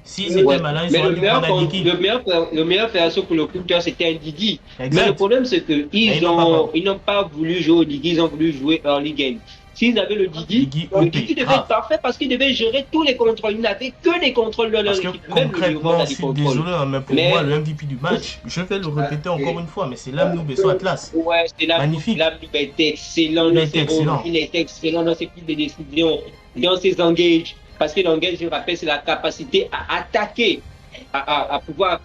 Speaker 2: S'ils étaient malins, ils auraient dû prendre un Diki.
Speaker 1: Le meilleur perso pour le counter, c'était un Digi. Mais le problème, c'est qu'ils n'ont pas voulu jouer au Digi, ils ont voulu jouer early game. S'ils avaient le Digi devait être parfait parce qu'ils devaient gérer tous les contrôles. Ils n'avaient que les contrôles de leur équipe.
Speaker 2: Parce que concrètement, je suis désolé, mais pour moi, le MVP du match, je vais le répéter encore une fois, mais c'est Lamnou Besso Atlas.
Speaker 1: Ouais, c'est
Speaker 2: magnifique.
Speaker 1: Lamnou était excellent. Il était excellent dans ses prises de décision, dans ses engages. Parce que l'engage, je rappelle, c'est la capacité à attaquer, à pouvoir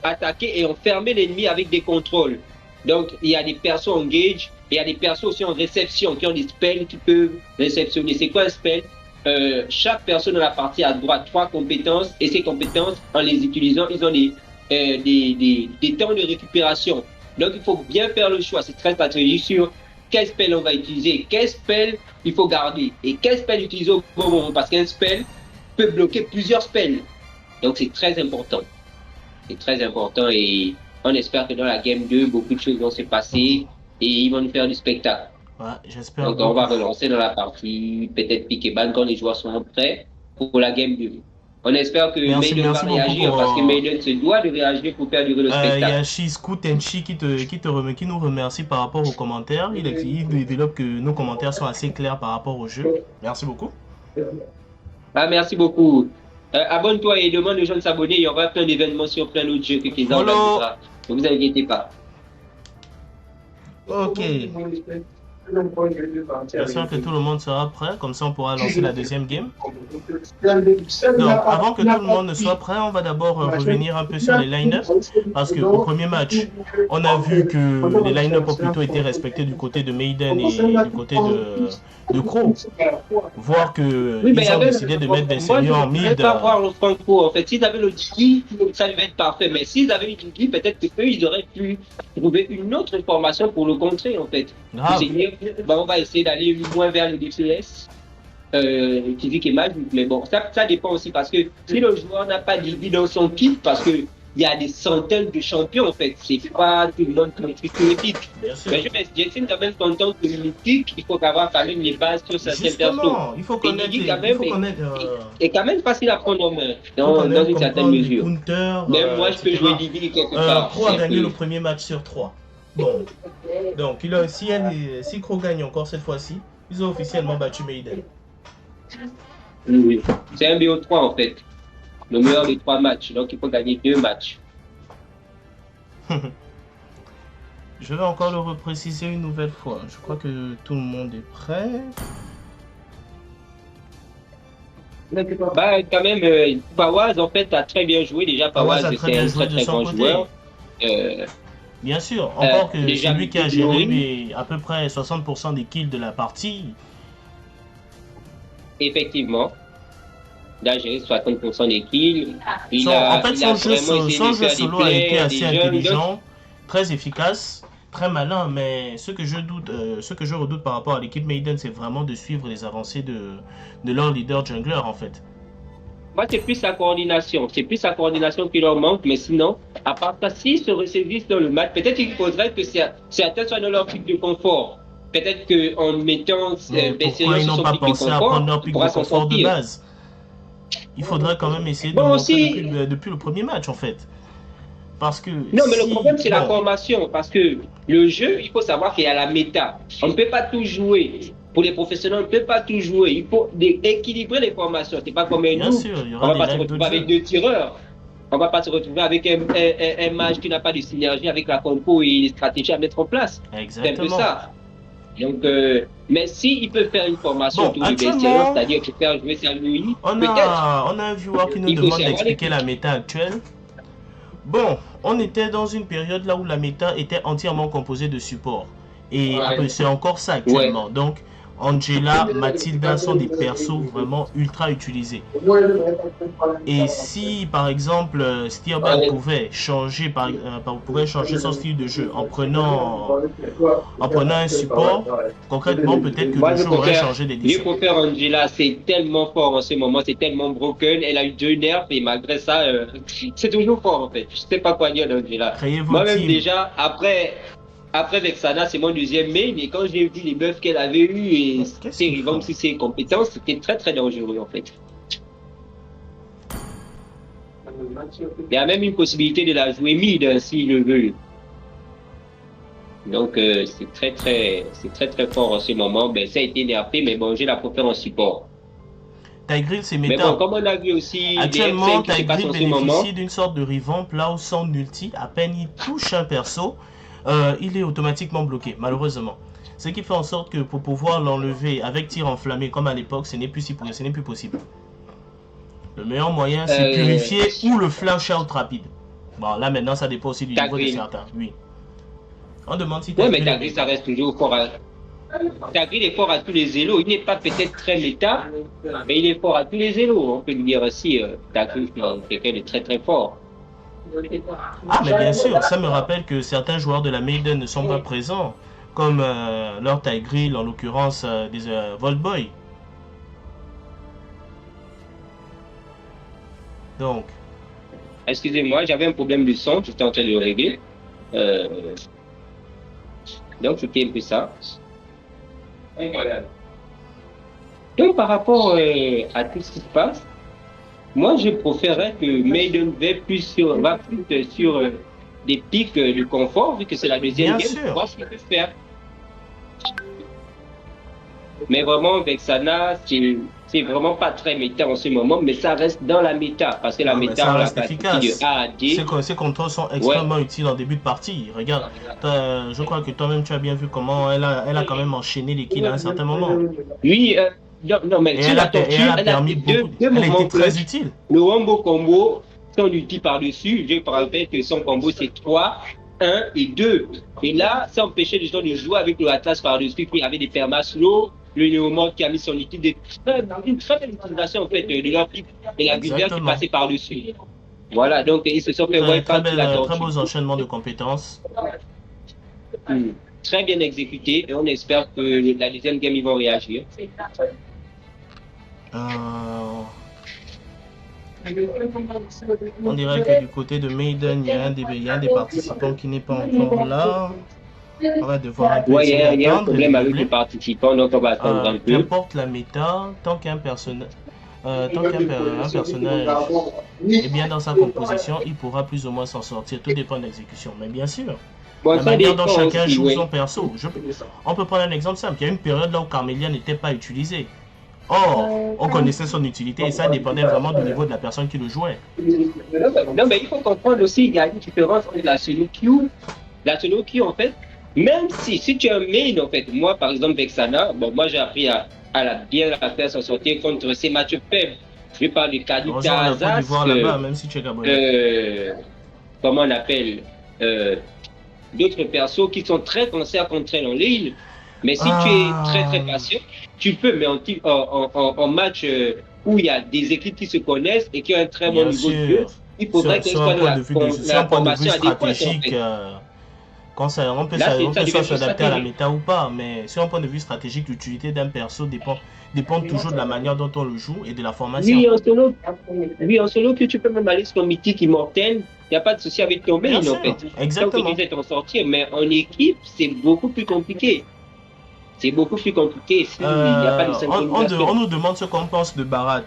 Speaker 1: attaquer et enfermer l'ennemi avec des contrôles. Donc, il y a des persos engage. Et il y a des persos aussi en réception qui ont des spells qui peuvent réceptionner. C'est quoi un spell? Chaque personne dans la partie a droit à 3 compétences et ces compétences, en les utilisant, ils ont des temps de récupération. Donc il faut bien faire le choix. C'est très stratégique sur quel spell on va utiliser, quel spell il faut garder et quel spell utiliser au bon moment. Parce qu'un spell peut bloquer plusieurs spells. Donc c'est très important. C'est très important et on espère que dans la game 2, beaucoup de choses vont se passer. Et ils vont nous faire du spectacle.
Speaker 2: Ouais, j'espère.
Speaker 1: Donc on va relancer dans la partie, peut-être pick et ban quand les joueurs seront prêts pour la game 2. On espère que Maiden va réagir parce que Maiden se doit de réagir pour faire durer le spectacle.
Speaker 2: Il y a Shisku Tenchi qui nous remercie par rapport aux commentaires. Il développe que nos commentaires sont assez clairs par rapport au jeu. Merci beaucoup.
Speaker 1: Merci beaucoup. Abonne-toi et demande aux gens de s'abonner. Il y aura plein d'événements sur plein d'autres jeux que Keza organisera. Ne vous inquiétez pas.
Speaker 2: Ok. J'espère que tout le monde sera prêt, comme ça on pourra lancer la deuxième game. Donc, avant que tout le monde ne soit prêt, on va d'abord revenir un peu sur les line-up, parce qu'au premier match, on a vu que les line-up ont plutôt été respectés du côté de Maiden et du côté de Crow. Voir que
Speaker 1: Oui, mais
Speaker 2: ils ont
Speaker 1: avec-
Speaker 2: décidé de mettre
Speaker 1: moi,
Speaker 2: Benserio en
Speaker 1: je ne
Speaker 2: mid.
Speaker 1: pas voir le Franco. En fait, s'ils avaient le Didi, ça devait être parfait. Mais s'ils avaient eu Didi, peut-être qu'eux, ils auraient pu trouver une autre information pour le contrer, en fait.
Speaker 2: Grave.
Speaker 1: Se dire, on va essayer d'aller moins vers le DPS. Physique et magique, mais bon, ça dépend aussi parce que si le joueur n'a pas Didi dans son kit, parce que il y a des centaines de champions en fait, c'est pas tout le monde qui maîtrise tous les titres.
Speaker 2: Bien sûr.
Speaker 1: Mais je m'estime quand même content que le mythique, il faut avoir quand même les bases sur certains persos.
Speaker 2: Justement, il faut connaître,
Speaker 1: Didi, quand
Speaker 2: il
Speaker 1: même,
Speaker 2: faut connaître,
Speaker 1: est quand même facile à prendre en main
Speaker 2: il faut
Speaker 1: dans
Speaker 2: connaître
Speaker 1: une certaine
Speaker 2: comprendre les
Speaker 1: mesure.
Speaker 2: counters,
Speaker 1: Même moi, je peux
Speaker 2: etc.
Speaker 1: jouer Didi quelque part.
Speaker 2: Crow a
Speaker 1: C'est un
Speaker 2: gagné
Speaker 1: peu-
Speaker 2: le premier match sur 3. Bon, donc si Crow gagne encore cette fois-ci, ils ont officiellement battu Maiden.
Speaker 1: Oui. C'est un BO3 en fait, le meilleur des 3 matchs, donc il faut gagner 2 matchs.
Speaker 2: Je vais encore le repréciser une nouvelle fois. Je crois que tout le monde est prêt.
Speaker 1: Bah, quand même, Fawaz, en fait, a très bien joué. Déjà,
Speaker 2: Fawaz
Speaker 1: Fawaz,
Speaker 2: a
Speaker 1: c'est
Speaker 2: très bien
Speaker 1: un
Speaker 2: joué
Speaker 1: très
Speaker 2: de
Speaker 1: très
Speaker 2: son
Speaker 1: grand
Speaker 2: côté.
Speaker 1: joueur.
Speaker 2: Bien sûr, encore que
Speaker 1: déjà,
Speaker 2: c'est lui qui a géré
Speaker 1: Glory.
Speaker 2: à peu près 60% des kills de la partie.
Speaker 1: Effectivement, il a géré 60% des kills.
Speaker 2: En fait, son jeu,
Speaker 1: vraiment essayé
Speaker 2: son
Speaker 1: de
Speaker 2: jeu
Speaker 1: faire des
Speaker 2: solo a été
Speaker 1: plays,
Speaker 2: assez
Speaker 1: des jeunes.
Speaker 2: intelligent, très efficace, très malin, mais ce que je redoute par rapport à l'équipe Maiden, c'est vraiment de suivre les avancées de leur leader jungler en fait.
Speaker 1: Moi, c'est plus sa coordination. C'est plus sa coordination qui leur manque, mais sinon, à part ça, s'ils se ressaisissent dans le match, peut-être qu'il faudrait que certains soient dans leur pic de confort. Peut-être qu'en mettant
Speaker 2: Mais pourquoi ils n'ont pas pensé à prendre leur pic de confort de base? Il faudrait quand même essayer de
Speaker 1: Bon,
Speaker 2: montrer
Speaker 1: aussi-
Speaker 2: depuis le premier match en fait. Parce que
Speaker 1: Non, mais le problème, c'est la
Speaker 2: bon,
Speaker 1: formation. Parce que le jeu, il faut savoir qu'il y a la méta. On ne peut pas tout jouer. Pour les professionnels, on ne peut pas tout jouer. Il faut équilibrer les formations. C'est pas comme un
Speaker 2: bien
Speaker 1: nous.
Speaker 2: sûr, il y
Speaker 1: On
Speaker 2: aura
Speaker 1: va pas
Speaker 2: des
Speaker 1: se
Speaker 2: règles
Speaker 1: retrouver
Speaker 2: de
Speaker 1: avec
Speaker 2: jeu.
Speaker 1: 2 tireurs. On va pas se retrouver avec un match qui n'a pas de synergie avec la compo et les stratégies à mettre en place. C'est un peu
Speaker 2: Exactement.
Speaker 1: ça. Donc, mais s'il peut faire une formation
Speaker 2: Bon,
Speaker 1: autour du
Speaker 2: actuellement,
Speaker 1: bestiaire, c'est-à-dire que faire jouer sa Louis,
Speaker 2: On
Speaker 1: peut-être.
Speaker 2: a un viewer qui nous
Speaker 1: Il faut
Speaker 2: demande
Speaker 1: savoir
Speaker 2: d'expliquer
Speaker 1: les-
Speaker 2: la méta actuelle. Bon, on était dans une période là où la méta était entièrement composée de supports. Et
Speaker 1: Ouais.
Speaker 2: c'est encore ça actuellement. Donc, Angela, Mathilda sont des persos vraiment ultra utilisés. Et si par exemple Steerberg pouvait changer, pouvait changer son style de jeu en prenant un support, concrètement peut-être que
Speaker 1: Moi,
Speaker 2: le
Speaker 1: je
Speaker 2: jeu aurait
Speaker 1: préfère-
Speaker 2: changé des
Speaker 1: Je
Speaker 2: décisions.
Speaker 1: préfère Angela, c'est tellement fort en ce moment, c'est tellement broken. Elle a eu 2 nerfs et malgré ça, c'est toujours fort en fait. Je sais pas quoi dire d'Angela.
Speaker 2: Créez vos
Speaker 1: Moi-même
Speaker 2: teams.
Speaker 1: déjà, après Vexana, c'est mon deuxième main, et quand j'ai vu les buffs qu'elle avait eu et
Speaker 2: Qu'est-ce
Speaker 1: ses
Speaker 2: qu'ils font?
Speaker 1: revamps sur ses compétences, c'était très très dangereux en fait. Il y a même une possibilité de la jouer mid hein, s'il le veut. Donc c'est très très fort en ce moment. Ben, ça a été nerfé, mais bon, j'ai la préfère en support.
Speaker 2: Tigreal, c'est
Speaker 1: Mais
Speaker 2: méta.
Speaker 1: bon, comme on a vu aussi,
Speaker 2: Actuellement,
Speaker 1: qui se passe
Speaker 2: Tigreal
Speaker 1: en ce moment,
Speaker 2: bénéficie d'une sorte de revamp là où son ulti, à peine il touche un perso, il est automatiquement bloqué, malheureusement. Ce qui fait en sorte que pour pouvoir l'enlever avec tir enflammé comme à l'époque, ce n'est plus possible. Le meilleur moyen, c'est purifier ou le flash out rapide. Bon, là maintenant, ça dépend aussi du niveau de
Speaker 1: Tigreal.
Speaker 2: certains. Oui. On demande si
Speaker 1: ouais, mais
Speaker 2: Tigreal est
Speaker 1: Tagri, ça reste toujours fort. Tagri est fort à tous les élos. Il n'est pas peut-être très méta, mais il est fort à tous les élos. On peut le dire aussi. Tagri, c'est quelqu'un de très très fort.
Speaker 2: Ah, mais bien sûr, ça me rappelle que certains joueurs de la Maiden ne sont pas présents, comme leur Tigreal, en l'occurrence des Voltboy. Donc,
Speaker 1: Excusez-moi, j'avais un problème de son, j'étais en train de le régler. Donc c'était un peu ça. Donc par rapport à tout ce qui se passe, moi je préférerais que Maiden va plus sur des pics de confort, vu que c'est la deuxième
Speaker 2: Bien
Speaker 1: game,
Speaker 2: sûr.
Speaker 1: pour voir ce qu'il peut faire. Mais vraiment, Vexana, c'est vraiment pas très méta en ce moment, mais ça reste dans la méta. Parce que la
Speaker 2: Ah, mais
Speaker 1: méta,
Speaker 2: ça
Speaker 1: on l'a
Speaker 2: reste
Speaker 1: classifiée
Speaker 2: efficace.
Speaker 1: de A à D.
Speaker 2: Ces contrôles sont extrêmement utiles en début de partie. Regarde, je crois que toi-même tu as bien vu comment elle a quand même enchaîné les kills à un certain moment.
Speaker 1: Oui, non, non, mais
Speaker 2: Et
Speaker 1: sur
Speaker 2: elle
Speaker 1: la
Speaker 2: a, et
Speaker 1: tortue,
Speaker 2: elle a
Speaker 1: elle a
Speaker 2: permis
Speaker 1: fait
Speaker 2: beaucoup.
Speaker 1: deux
Speaker 2: Elle a
Speaker 1: mouvements
Speaker 2: été très
Speaker 1: clutch.
Speaker 2: utile.
Speaker 1: Le wombo combo, son ulti par-dessus, je me rappelle que son combo c'est 3, 1 et 2. Et là, ça empêchait les gens de jouer avec le Atlas par-dessus, puis il y avait des permas slow, le Néomorph qui a mis son ulti, une très belle utilisation en fait de leur pic et la Gulbert qui
Speaker 2: Exactement.
Speaker 1: passait par-dessus. Voilà, donc ils se sont fait
Speaker 2: Très,
Speaker 1: wipe out sur la
Speaker 2: très
Speaker 1: tortue.
Speaker 2: beaux enchaînements de compétences.
Speaker 1: Très bien exécuté et on espère que la deuxième game ils vont réagir.
Speaker 2: Euh, on dirait que du côté de Maiden, il y a un des participants qui n'est pas encore là. On va devoir un peu
Speaker 1: Ouais,
Speaker 2: essayer
Speaker 1: il y a un
Speaker 2: d'attendre et de
Speaker 1: problème avec les
Speaker 2: meubler.
Speaker 1: participants, donc on va attendre un peu.
Speaker 2: Qu'importe la méta, tant qu'un personnage est bien dans sa composition, il pourra plus ou moins s'en sortir. Tout dépend de l'exécution. Mais bien sûr,
Speaker 1: Bon,
Speaker 2: la
Speaker 1: ça
Speaker 2: manière dont
Speaker 1: dépend
Speaker 2: chacun
Speaker 1: aussi,
Speaker 2: joue
Speaker 1: ouais.
Speaker 2: son perso. On peut prendre un exemple simple. Il y a une période là où Carmelia n'était pas utilisée. Or, on connaissait son utilité et ça dépendait vraiment du niveau de la personne qui le jouait.
Speaker 1: Non, mais il faut comprendre aussi, il y a une différence entre la solo queue. La solo queue, en fait, même si tu es un main, en fait, moi, par exemple, Vexana, bon, moi, j'ai appris à bien la faire s'en sortir contre ces matchs faibles. Je parle de
Speaker 2: Rejoins
Speaker 1: Kadika
Speaker 2: la Côte d'Ivoire là-bas, même si tu es gabonais.
Speaker 1: comment on appelle, d'autres persos qui sont très cancer contre elle en ligne. Mais si tu es très patient, tu peux, mais en match où il y a des équipes qui se connaissent et qui ont un très bon niveau de jeu, il faudrait que ce soit
Speaker 2: sur un point de vue stratégique, on peut soit s'adapter à la méta ou pas, mais sur un point de vue stratégique, l'utilité d'un perso dépend toujours de la manière dont on le joue et de la formation.
Speaker 1: Oui, en solo que tu peux même aller sur mythique immortel, il n'y a pas de souci avec ton main en fait.
Speaker 2: Exactement.
Speaker 1: Donc tu sais t'en sortir, mais en équipe, c'est beaucoup plus compliqué. C'est beaucoup plus compliqué s'il n'y a pas de synchronisation.
Speaker 2: On nous demande ce qu'on pense de Barat.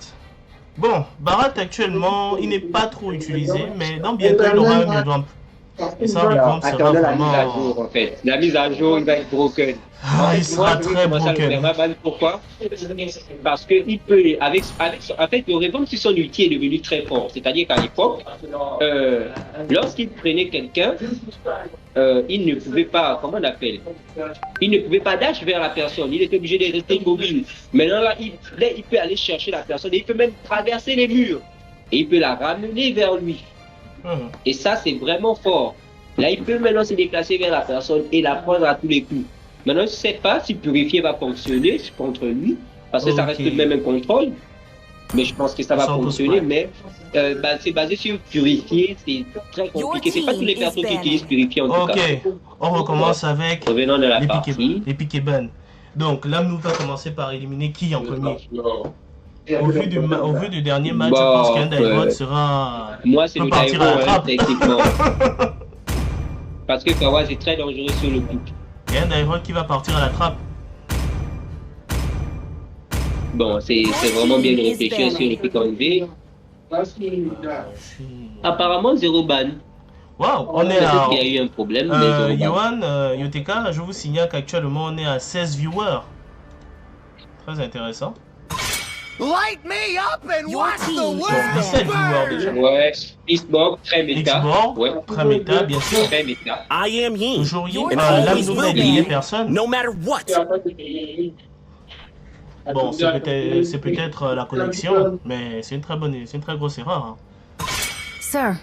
Speaker 2: Bon, Barat actuellement, il n'est pas trop utilisé, mais dans bientôt il aura un revamp. Et ça revamp sera vraiment...
Speaker 1: La mise à jour en fait. La mise à jour, il va être broken.
Speaker 2: Il sera très broken.
Speaker 1: Pourquoi? Parce qu'il peut, en fait, le revamp sur son ulti est devenu très fort. C'est-à-dire qu'à l'époque, lorsqu'il prenait quelqu'un, il ne pouvait pas, comment on appelle? Il ne pouvait pas dash vers la personne. Il était obligé de rester immobile. Maintenant, là, il peut aller chercher la personne et il peut même traverser les murs. Et il peut la ramener vers lui. Et ça, c'est vraiment fort. Là, il peut maintenant se déplacer vers la personne et la prendre à tous les coups. Maintenant, je ne sais pas si Purifier va fonctionner contre lui, parce que ça reste tout de même un contrôle. Mais je pense que ça va fonctionner, mais c'est basé sur Purifier, c'est très compliqué. C'est pas tous les personnes qui utilisent Purifier en tout cas.
Speaker 2: Ok, on recommence avec
Speaker 1: revenons de la partie.
Speaker 2: Les piques et ban. Donc, là, nous va commencer par éliminer qui en premier? Au vu du dernier match, je pense qu'un Daivot sera.
Speaker 1: Moi, c'est le
Speaker 2: partir à la trappe.
Speaker 1: techniquement. Parce que Kawaz est très dangereux sur le coup.
Speaker 2: Il y a un Daivot qui va partir à la trappe.
Speaker 1: Bon, c'est vraiment bien de réfléchir sur le pick en V. Apparemment, 0 ban.
Speaker 2: Waouh, on est à.
Speaker 1: Il y a eu un problème.
Speaker 2: Johan, Yoteka, je vous signale qu'actuellement on est à 16 viewers. Très intéressant.
Speaker 4: Light me up and watch the world
Speaker 2: 17 viewers déjà.
Speaker 1: Ouais, Xbox, très méta.
Speaker 2: Xbox,
Speaker 1: ouais.
Speaker 2: Très méta, bien sûr.
Speaker 1: Très méta.
Speaker 4: I am Yin.
Speaker 2: Toujours Yin.
Speaker 4: And
Speaker 2: Là,
Speaker 4: always
Speaker 2: nous
Speaker 4: will
Speaker 2: a éliminé
Speaker 4: be,
Speaker 2: personne.
Speaker 4: no matter what.
Speaker 2: Bon, c'est peut-être la connexion, mais c'est une très grosse erreur. Hein.
Speaker 3: Sir,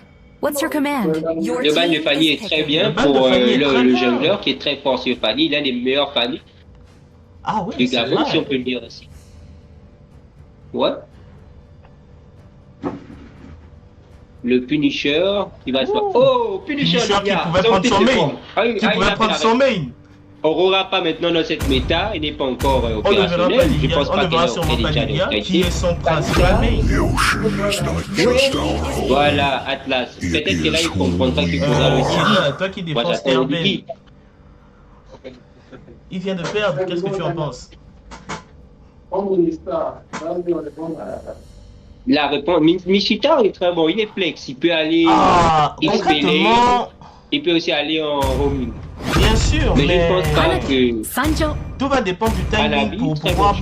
Speaker 3: what's your command?
Speaker 1: Le ban de Fanny est très bien pour le jungler qui est très fort sur Fanny. Il a les meilleurs Fanny.
Speaker 2: Ah oui,
Speaker 1: c'est vrai. Si on peut le dire aussi. Ouais. Le Punisher qui va se faire. Oh, Punisher
Speaker 2: qui pouvait prendre son main. Qui pouvait prendre son main.
Speaker 1: Aurora pas maintenant dans cette méta, il n'est pas encore opérationnel.
Speaker 2: On ne verra sûrement pas Lilia, qui est son principal main.
Speaker 1: Voilà, Atlas. Peut-être que là, il comprendra qu'il faudra le dire.
Speaker 2: Toi qui défenses RB. Il vient de perdre, qu'est-ce que tu en penses?
Speaker 1: La réponse, Michita est très bon, il est flex, il peut aller
Speaker 2: concrètement,
Speaker 1: il peut aussi aller en roaming.
Speaker 2: Bien sûr,
Speaker 1: Mais je
Speaker 2: mais
Speaker 1: ne pense pas que.
Speaker 3: Sancho.
Speaker 2: tout va dépendre du timing pour
Speaker 1: très
Speaker 2: pouvoir
Speaker 1: bon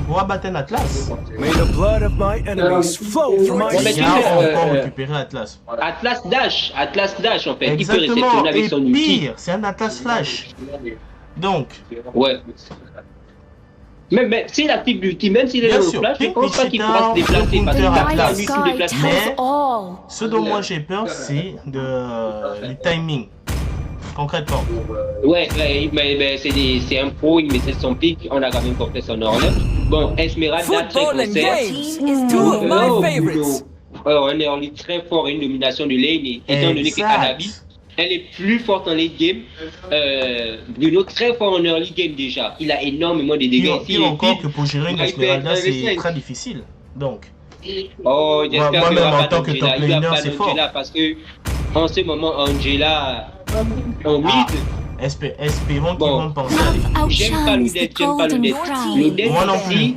Speaker 1: choix.
Speaker 2: battre un Atlas.
Speaker 4: May the blood of my enemies flow from my
Speaker 1: Ouais, mais
Speaker 2: Il
Speaker 1: tu
Speaker 2: y a
Speaker 1: sais,
Speaker 2: encore récupéré Atlas.
Speaker 1: Atlas Dash en fait. Il peut
Speaker 2: Exactement,
Speaker 1: réceptionner avec
Speaker 2: et
Speaker 1: son outil.
Speaker 2: pire, c'est un Atlas Flash. Donc,
Speaker 1: Ouais. Mais s'il active l'ulti, même s'il est
Speaker 2: bien
Speaker 1: dans le
Speaker 2: sûr,
Speaker 1: flash, je ne
Speaker 2: Pink
Speaker 1: pense pas qu'il pourra se
Speaker 2: Wichita,
Speaker 1: déplacer parce qu'il
Speaker 2: Counter
Speaker 1: n'a pas
Speaker 2: Atlas.
Speaker 1: un outil de
Speaker 3: Sky
Speaker 1: déplacement.
Speaker 3: tells all.
Speaker 2: ce dont moi j'ai peur, c'est du timing. Concrètement.
Speaker 1: Ouais, mais c'est un pro, il maîtrise son pic, on a quand même compté son honneur. Bon, Esmeralda, très
Speaker 4: Football and
Speaker 1: concert.
Speaker 4: games is two of my favorites.
Speaker 1: Un early très fort, une domination de lane, et étant donné que Hanabi, elle est plus forte en late game. Bruno, très fort en early game déjà. Il a énormément de dégâts ici.
Speaker 2: Pire encore que pour gérer une
Speaker 1: il peut
Speaker 2: Esmeralda,
Speaker 1: être
Speaker 2: c'est
Speaker 1: 5.
Speaker 2: très difficile. Donc,
Speaker 1: Oh, j'espère qu'il
Speaker 2: moi-même,
Speaker 1: n'y aura
Speaker 2: en
Speaker 1: pas
Speaker 2: tant que top
Speaker 1: d'Angela. Il n'y a
Speaker 2: laner,
Speaker 1: pas
Speaker 2: c'est
Speaker 1: d'Angela parce que en ce moment, Angela en mid.
Speaker 2: espérons qu'ils
Speaker 1: Bon.
Speaker 2: vont penser à
Speaker 3: Love
Speaker 1: J'aime pas
Speaker 3: outshines the
Speaker 1: l'Odette, j'aime pas
Speaker 3: golden
Speaker 1: l'Odette.
Speaker 3: crown.
Speaker 1: L'Odette
Speaker 2: Moi non
Speaker 1: ici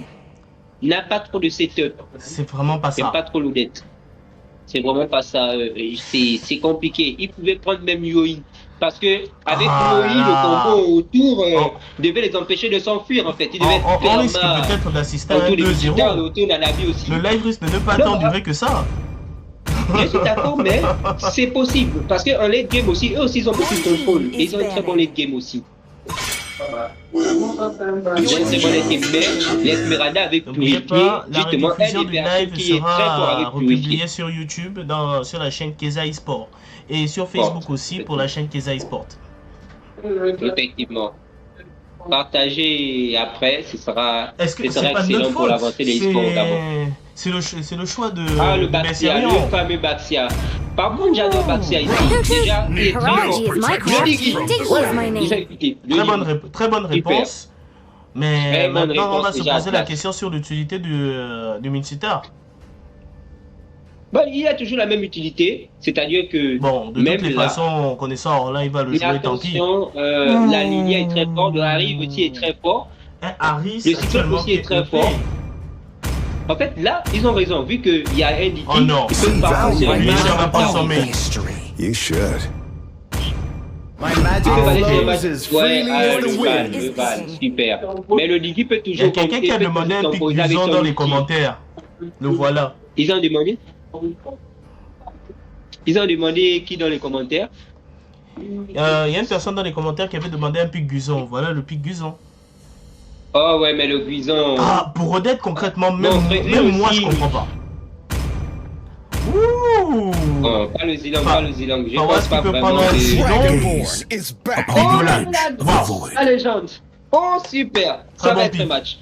Speaker 1: n'a pas trop de setup.
Speaker 2: C'est vraiment pas
Speaker 1: J'aime
Speaker 2: ça.
Speaker 1: pas trop l'Odette. C'est vraiment pas ça. C'est compliqué. Il pouvait prendre même Yoi. Parce que avec
Speaker 2: Ah
Speaker 1: Yoi,
Speaker 2: là.
Speaker 1: le combo autour
Speaker 2: Oh.
Speaker 1: devait les empêcher de s'enfuir en fait. Il devait
Speaker 2: On risque
Speaker 1: faire
Speaker 2: peut-être d'assister à un
Speaker 1: autour des visiteurs,
Speaker 2: 2-0.
Speaker 1: autour d'Anabi aussi.
Speaker 2: Le live risque de ne pas tant durer que ça.
Speaker 1: Je suis d'accord, mais c'est possible. Parce qu'en late game aussi, eux aussi, ils ont beaucoup de contrôle. Et ils ont un très bon late game aussi. Ils ont un très bon late game. Mais l'Esmeralda avec
Speaker 2: N'oubliez
Speaker 1: Purifié,
Speaker 2: pas, la
Speaker 1: justement, elle
Speaker 2: rediffusion
Speaker 1: est
Speaker 2: du
Speaker 1: personne
Speaker 2: live
Speaker 1: qui est très fort
Speaker 2: sera
Speaker 1: avec Purifié.
Speaker 2: republiée sur YouTube, sur la chaîne Keza eSport. Et sur Facebook aussi pour la chaîne Keza eSport.
Speaker 1: Effectivement. Partager après, ce sera
Speaker 2: Est-ce que
Speaker 1: ce sera
Speaker 2: c'est pas de
Speaker 1: excellent
Speaker 2: notre
Speaker 1: pour
Speaker 2: faute?
Speaker 1: l'avancée des e-sports d'abord.
Speaker 2: C'est le choix de,
Speaker 1: Ah, le
Speaker 2: de
Speaker 1: Baxia,
Speaker 2: Besserion.
Speaker 1: le fameux Baxia. Par contre, j'adore Baxia ici. Déjà, il est très
Speaker 3: Haraji
Speaker 1: fort.
Speaker 3: is my
Speaker 1: Le
Speaker 3: craft.
Speaker 1: Diggy.
Speaker 3: Diggy is my
Speaker 1: Il a
Speaker 3: name.
Speaker 1: écouté. Le
Speaker 2: Très bonne
Speaker 1: Super.
Speaker 2: réponse. Mais
Speaker 1: Très bonne
Speaker 2: maintenant, on va
Speaker 1: réponse
Speaker 2: se
Speaker 1: déjà
Speaker 2: poser
Speaker 1: à
Speaker 2: la
Speaker 1: place.
Speaker 2: question sur l'utilité du Minsita.
Speaker 1: Bon, il a toujours la même utilité, c'est-à-dire que
Speaker 2: Bon, de
Speaker 1: même
Speaker 2: toutes les
Speaker 1: là,
Speaker 2: façons, connaissant Orlin, il va le
Speaker 1: mais
Speaker 2: jouer tant pis.
Speaker 1: attention, la ligne est très forte, le Harry aussi est très fort.
Speaker 2: Un Harris,
Speaker 1: Le cyclone aussi est très fort. En fait, là, ils ont raison, vu qu'il y a un DT,
Speaker 2: Oh non.
Speaker 1: ils peuvent pas penser à
Speaker 2: Lui,
Speaker 1: lui.
Speaker 2: il va pas son main.
Speaker 5: You should.
Speaker 4: My
Speaker 1: Il
Speaker 4: magic
Speaker 1: peut aller sur le
Speaker 4: flows
Speaker 1: match.
Speaker 4: as
Speaker 1: Ouais,
Speaker 4: freely as the wind.
Speaker 1: le Val, super. Mais le DT peut
Speaker 2: Il y a
Speaker 1: toujours
Speaker 2: quelqu'un qui a demandé un pic
Speaker 1: composer avec
Speaker 2: Guzon
Speaker 1: son
Speaker 2: dans les
Speaker 1: outil.
Speaker 2: commentaires. Le voilà.
Speaker 1: Ils ont demandé qui dans les commentaires?
Speaker 2: Il y a une personne dans les commentaires qui avait demandé un pic Guzon. Voilà le pic Guzon.
Speaker 1: Oh ouais, mais le Guison.
Speaker 2: Ah, pour Odette, concrètement, même
Speaker 1: Montrez-le
Speaker 2: moi,
Speaker 1: aussi.
Speaker 2: je comprends pas. Ouh.
Speaker 1: Oh, pas le Zilang, pas le Zilang. Je
Speaker 2: Fawaz
Speaker 1: pense
Speaker 2: qui
Speaker 1: pas
Speaker 2: peut
Speaker 1: vraiment
Speaker 2: prendre un
Speaker 1: que...
Speaker 2: Zilang.
Speaker 5: Dragonborn is back.
Speaker 1: Oh,
Speaker 5: Wow.
Speaker 1: la légende. Oh, super. Ça
Speaker 2: Très
Speaker 1: va
Speaker 2: bon
Speaker 1: être un
Speaker 2: pic.
Speaker 1: match.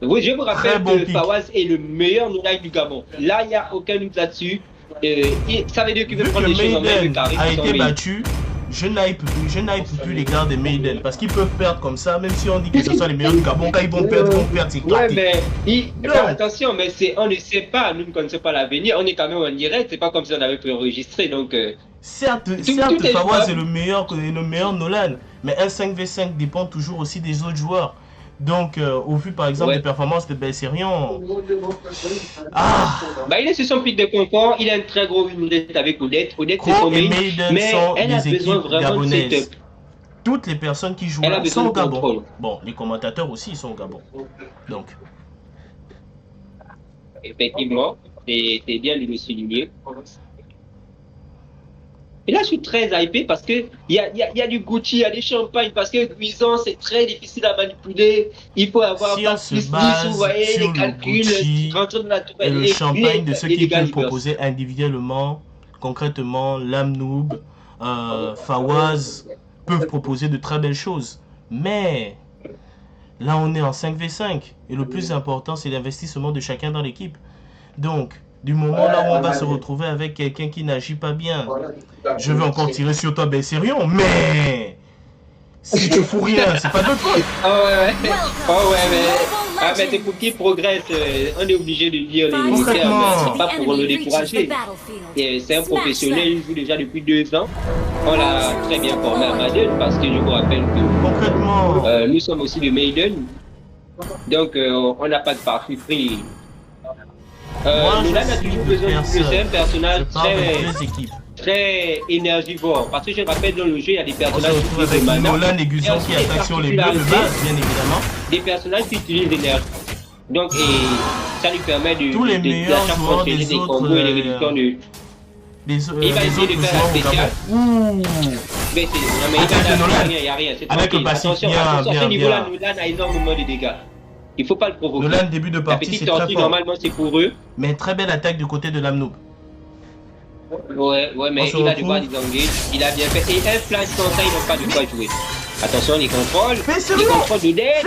Speaker 1: Oui, je vous
Speaker 2: Très
Speaker 1: rappelle
Speaker 2: bon
Speaker 1: que
Speaker 2: pic.
Speaker 1: Fawaz est le meilleur no-life du Gabon. Là, il n'y a aucun doute là-dessus. Ça veut dire qu'il veut
Speaker 2: Vu
Speaker 1: prendre
Speaker 2: que
Speaker 1: les choses en main, le
Speaker 2: Maiden
Speaker 1: carré
Speaker 2: a
Speaker 1: sur son
Speaker 2: été
Speaker 1: main.
Speaker 2: battu, je n'hype plus les gars de Maiden parce qu'ils peuvent perdre comme ça, même si on dit que ce sont les meilleurs du Gabon. Quand ils vont perdre, c'est
Speaker 1: Ouais,
Speaker 2: éclaté.
Speaker 1: mais
Speaker 2: Non.
Speaker 1: attention, mais on ne sait pas, nous ne connaissons pas l'avenir, on est quand même en direct, c'est pas comme si on avait préenregistré, donc
Speaker 2: Certes,
Speaker 1: tout est
Speaker 2: Fawaz
Speaker 1: jouable.
Speaker 2: est le meilleur Nolan, mais un 5v5 dépend toujours aussi des autres joueurs. Donc, au vu par exemple
Speaker 1: Ouais.
Speaker 2: des performances de Besserion, ah,
Speaker 1: bah, il est sur son pic de confort, il a un très gros win rate avec Odette, Odette c'est son
Speaker 2: Crow et
Speaker 1: main,
Speaker 2: Maiden
Speaker 1: mais
Speaker 2: sont
Speaker 1: elle a
Speaker 2: des
Speaker 1: besoin
Speaker 2: équipes
Speaker 1: vraiment de
Speaker 2: gabonaises.
Speaker 1: setup.
Speaker 2: Toutes les personnes qui jouent
Speaker 1: Elle a
Speaker 2: là
Speaker 1: besoin
Speaker 2: sont au
Speaker 1: de
Speaker 2: Gabon.
Speaker 1: contrôle.
Speaker 2: Bon, les commentateurs aussi sont au Gabon. Donc,
Speaker 1: Effectivement, c'est bien de le souligner. Et là, je suis très hypé parce que il y a du Gucci, il y a des champagnes, parce que Guison, c'est très difficile à manipuler. Il faut avoir
Speaker 2: Si on
Speaker 1: pas
Speaker 2: se
Speaker 1: plus,
Speaker 2: base
Speaker 1: vous voyez,
Speaker 2: sur
Speaker 1: les
Speaker 2: le
Speaker 1: calculs,
Speaker 2: Gucci
Speaker 1: rentrer dans la tour,
Speaker 2: et le champagne de ceux qui peuvent
Speaker 1: Galibers.
Speaker 2: proposer individuellement, concrètement, Lamnoob, Fawaz peuvent proposer de très belles choses. Mais là, on est en 5v5 et le plus important, c'est l'investissement de chacun dans l'équipe. Donc, du moment là où on va se retrouver avec quelqu'un qui n'agit pas bien, je vais encore tirer sur toi, Besserion, mais si tu fous rien, c'est pas de notre faute.
Speaker 1: Oh ouais, oh ouais, mais c'est pour qu'il progresse, on est obligé de dire les
Speaker 2: Concrètement.
Speaker 1: termes, c'est pas pour le décourager. Et c'est un professionnel, il joue déjà depuis 2 ans. On l'a très bien formé à Madden parce que je vous rappelle que
Speaker 2: Concrètement,
Speaker 1: nous sommes aussi de Maiden, donc on n'a pas de parti pris.
Speaker 2: moi
Speaker 1: Nolan a
Speaker 2: je suis
Speaker 1: toujours
Speaker 2: de
Speaker 1: besoin de plus, c'est un
Speaker 2: personne.
Speaker 1: personnage
Speaker 2: Je parle de
Speaker 1: très,
Speaker 2: deux équipes.
Speaker 1: très énergivore. Parce que je rappelle, dans le jeu, il y a des
Speaker 2: On se
Speaker 1: personnages qui
Speaker 2: retrouve
Speaker 1: utilisent
Speaker 2: avec
Speaker 1: le mana.
Speaker 2: Nolan et Gusion qui attaquent sur les bleus de base, bien évidemment.
Speaker 1: Des personnages qui utilisent l'énergie. Donc, ça lui permet de.
Speaker 2: Tous les meilleurs joueurs des
Speaker 1: des
Speaker 2: autres.
Speaker 1: combos et des réductions de.
Speaker 2: Les
Speaker 1: Il va essayer
Speaker 2: autres
Speaker 1: de faire
Speaker 2: joueurs
Speaker 1: la
Speaker 2: au Gabon.
Speaker 1: spéciale.
Speaker 2: Ouh.
Speaker 1: Mais c'est. Non, mais il n'y a rien. C'est
Speaker 2: Avec le
Speaker 1: tranquille.
Speaker 2: passif,
Speaker 1: Attention,
Speaker 2: bien,
Speaker 1: attention, à ce
Speaker 2: bien,
Speaker 1: niveau-là,
Speaker 2: bien.
Speaker 1: Nolan a énormément de dégâts. Il ne faut pas le provoquer.
Speaker 2: Nolan, début de
Speaker 1: La
Speaker 2: partie,
Speaker 1: petite
Speaker 2: c'est très
Speaker 1: tortue,
Speaker 2: fort.
Speaker 1: normalement, c'est pour eux.
Speaker 2: Mais très belle attaque du côté de l'Amnoob.
Speaker 1: Ouais, mais
Speaker 2: On se
Speaker 1: il a
Speaker 2: retrouve.
Speaker 1: devoir disengage. Il a bien fait. Et un flash sans ça, ils n'ont pas de quoi jouer. Attention, les contrôles.
Speaker 2: Mais c'est
Speaker 1: Les
Speaker 2: bon.
Speaker 1: contrôles de dead.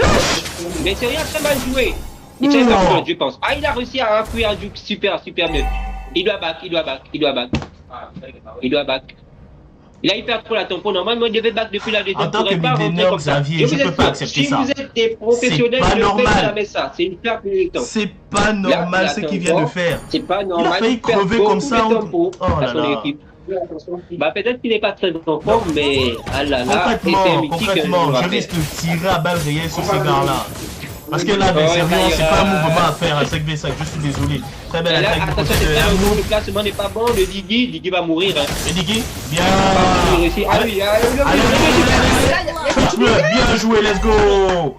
Speaker 1: Mais c'est rien, très mal joué. Il très
Speaker 2: Non.
Speaker 1: mal je pense. Ah, il a réussi à appuyer un juke super bien. Il doit back. Il a hyper trop la tempo. Normalement, il devait back depuis la deuxième.
Speaker 2: En tant que
Speaker 1: pas rentrer
Speaker 2: midlaner,
Speaker 1: comme ça.
Speaker 2: Xavier, je
Speaker 1: vous
Speaker 2: peux pas
Speaker 1: assure,
Speaker 2: accepter
Speaker 1: si
Speaker 2: ça.
Speaker 1: vous êtes des professionnels,
Speaker 2: C'est pas
Speaker 1: ne
Speaker 2: normal.
Speaker 1: faites jamais ça. C'est une perte de temps.
Speaker 2: C'est pas normal ce qu'il vient de faire.
Speaker 1: C'est pas normal.
Speaker 2: Il a failli
Speaker 1: Il perd
Speaker 2: crever
Speaker 1: beaucoup
Speaker 2: comme ça.
Speaker 1: de tempo
Speaker 2: Oh là
Speaker 1: à son
Speaker 2: là.
Speaker 1: équipe. Bah peut-être qu'il n'est pas très en forme, mais ah là là,
Speaker 2: Concrètement, je risque de tirer à balles réelles sur ce gars-là. Parce que là, mais sérieux, c'est pas un mouvement à faire à 5v5, je suis désolé. Très belle
Speaker 1: Là,
Speaker 2: attaque du
Speaker 1: attention,
Speaker 2: côté de l'Amnoob.
Speaker 1: le placement n'est pas bon, le Diggy va mourir. Hein.
Speaker 2: Et Diggy, bien.
Speaker 1: Ah oui,
Speaker 2: Bien joué, let's go.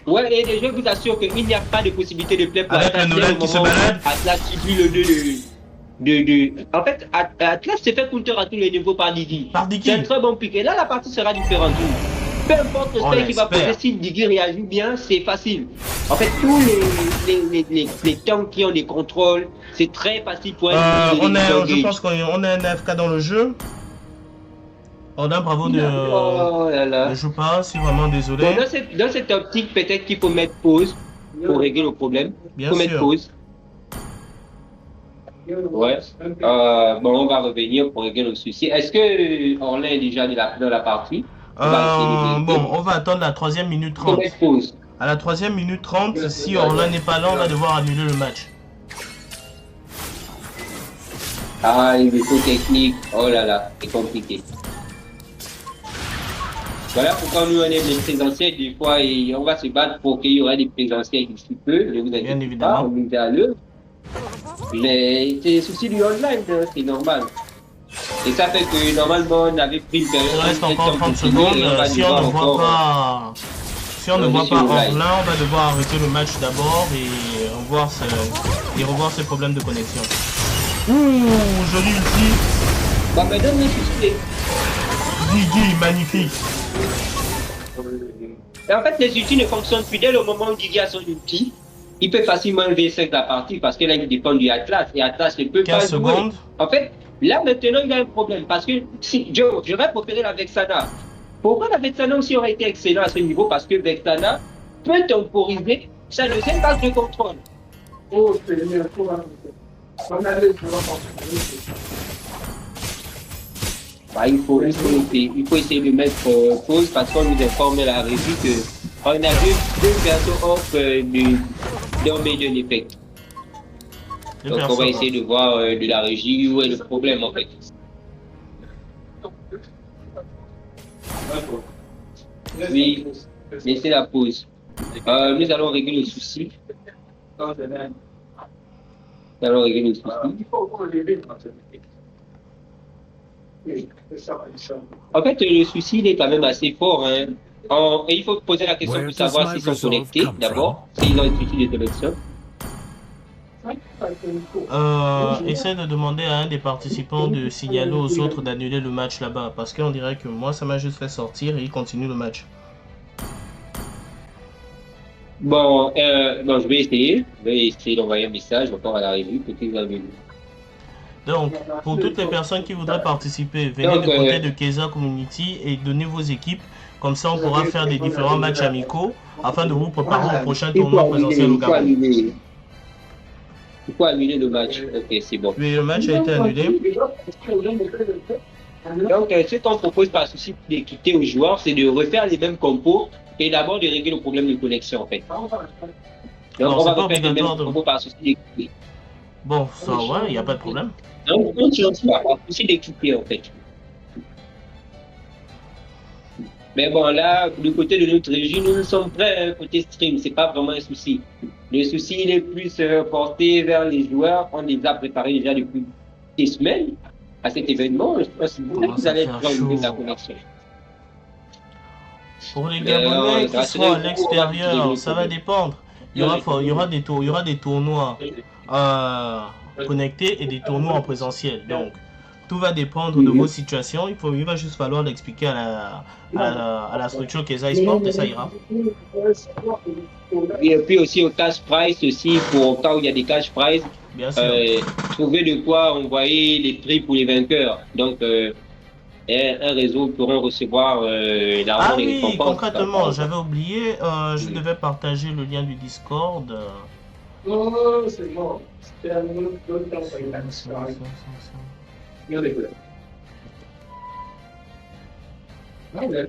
Speaker 1: ouais, et je vous assure qu'il n'y a pas de possibilité de play pour
Speaker 2: Avec le Nolan qui se balade.
Speaker 1: Atlas subit le 2 En fait, Atlas s'est fait counter à tous les niveaux par Diggy.
Speaker 2: Par Diggy.
Speaker 1: C'est un très bon pick. Et là, la partie sera différente. Peu importe le spell qui va poser, si Diggy réagit bien, c'est facile. En fait, tous les tanks qui ont des contrôles, c'est très facile pour
Speaker 2: je pense qu'on est un AFK dans le jeu. Ordin, bravo de.
Speaker 1: Oh là là.
Speaker 2: Ne joue pas, je suis vraiment désolé.
Speaker 1: Bon, dans cette optique, peut-être qu'il faut mettre pause pour régler le problème.
Speaker 2: Bien
Speaker 1: Il faut
Speaker 2: sûr.
Speaker 1: mettre pause. Ouais. Bon, on va revenir pour régler le souci. Est-ce que Orlin est déjà dans la partie?
Speaker 2: Bon, on va attendre la 3e minute
Speaker 1: Il faut
Speaker 2: 30.
Speaker 1: mettre pause.
Speaker 2: À la 3e minute 30, si Orlin n'est pas là, on va devoir annuler le match.
Speaker 1: Ah, il est trop technique. Oh là là, c'est compliqué. Voilà pourquoi nous on aime les présentiels. Des fois, on va se battre pour qu'il y aura des présentiels d'ici peu. Ne vous inquiétez
Speaker 2: Bien
Speaker 1: pas,
Speaker 2: évidemment.
Speaker 1: on est à l'heure. Mais c'est le souci du online, hein, c'est normal. Et ça fait que normalement on avait pris une période.
Speaker 2: Il reste encore 30 secondes. Si on ne voit pas, Orlin, on va devoir arrêter le match d'abord et revoir ses problèmes de connexion. Ouh, joli ulti.
Speaker 1: Bah, mais donne les soucis.
Speaker 2: Diggy, magnifique.
Speaker 1: Et en fait, les outils ne fonctionnent plus dès le moment où Diggy a son outil. Il peut facilement V5 la partie parce que là, il dépend du Atlas et Atlas ne peut pas
Speaker 2: 15
Speaker 1: jouer.
Speaker 2: secondes.
Speaker 1: En fait, là maintenant, il y a un problème parce que si j'aurais préféré la Vexana. Pourquoi la Vexana aussi aurait été excellent à ce niveau? Parce que Vexana peut temporiser sa deuxième base de contrôle. Bah, il faut essayer de mettre pause parce qu'on nous informe à la revue qu'on a deux versions off d'un Maiden Effect. Donc on va essayer de voir de la régie où est le problème en fait. Oui, laissez la pause. Nous allons régler le souci. En fait, le souci il est quand même assez fort. Hein. Et il faut poser la question pour savoir s'ils sont connectés d'abord, s'ils ont un souci de connexion.
Speaker 2: Essaie de demander à un des participants de signaler aux autres d'annuler le match là-bas parce qu'on dirait que moi ça m'a juste fait sortir et il continue le match.
Speaker 1: Bon, je vais essayer d'envoyer un message encore à la revue pour qu'ils aient.
Speaker 2: Donc, pour toutes les personnes qui voudraient participer, venez du côté de Keza Community et donnez vos équipes. Comme ça, on pourra faire des différents matchs amicaux afin de vous préparer au prochain tournoi présentiel au Gabon.
Speaker 1: Il faut annuler le match. Ok, c'est bon.
Speaker 2: Oui, le match a été annulé.
Speaker 1: Donc, ce qu'on propose par souci d'équité aux joueurs, c'est de refaire les mêmes compos et d'abord de régler le problème de connexion en fait. Donc, on va refaire les mêmes compos par souci d'équité.
Speaker 2: Bon, ça, ouais, il n'y a pas de problème.
Speaker 1: Donc, on ne change pas, par souci d'équité en fait. Mais bon, là, du côté de notre régie, nous sommes prêts côté stream, c'est pas vraiment un souci. Le souci, il est plus porté vers les joueurs. On les a préparés déjà depuis des semaines. à cet événement, je pense que vous allez être dans sa connexion.
Speaker 2: Pour les Gabonais qui seront à l'extérieur, ça va dépendre. Il y aura des tournois connectés et des tournois en présentiel. Donc, tout va dépendre de vos situations. Il va juste falloir l'expliquer à la structure Keza Sport et ça ira.
Speaker 1: Et puis aussi au cash prize aussi, pour quand il y a des cash prize,
Speaker 2: bien sûr.
Speaker 1: Trouver de quoi envoyer les prix pour les vainqueurs. Donc, un réseau pourront recevoir l'argent.
Speaker 2: Ah oui, concrètement, j'avais oublié, je devais partager le lien du Discord.
Speaker 6: Non, c'est bon. C'était un autre temps. Regardez quoi. Ah ouais.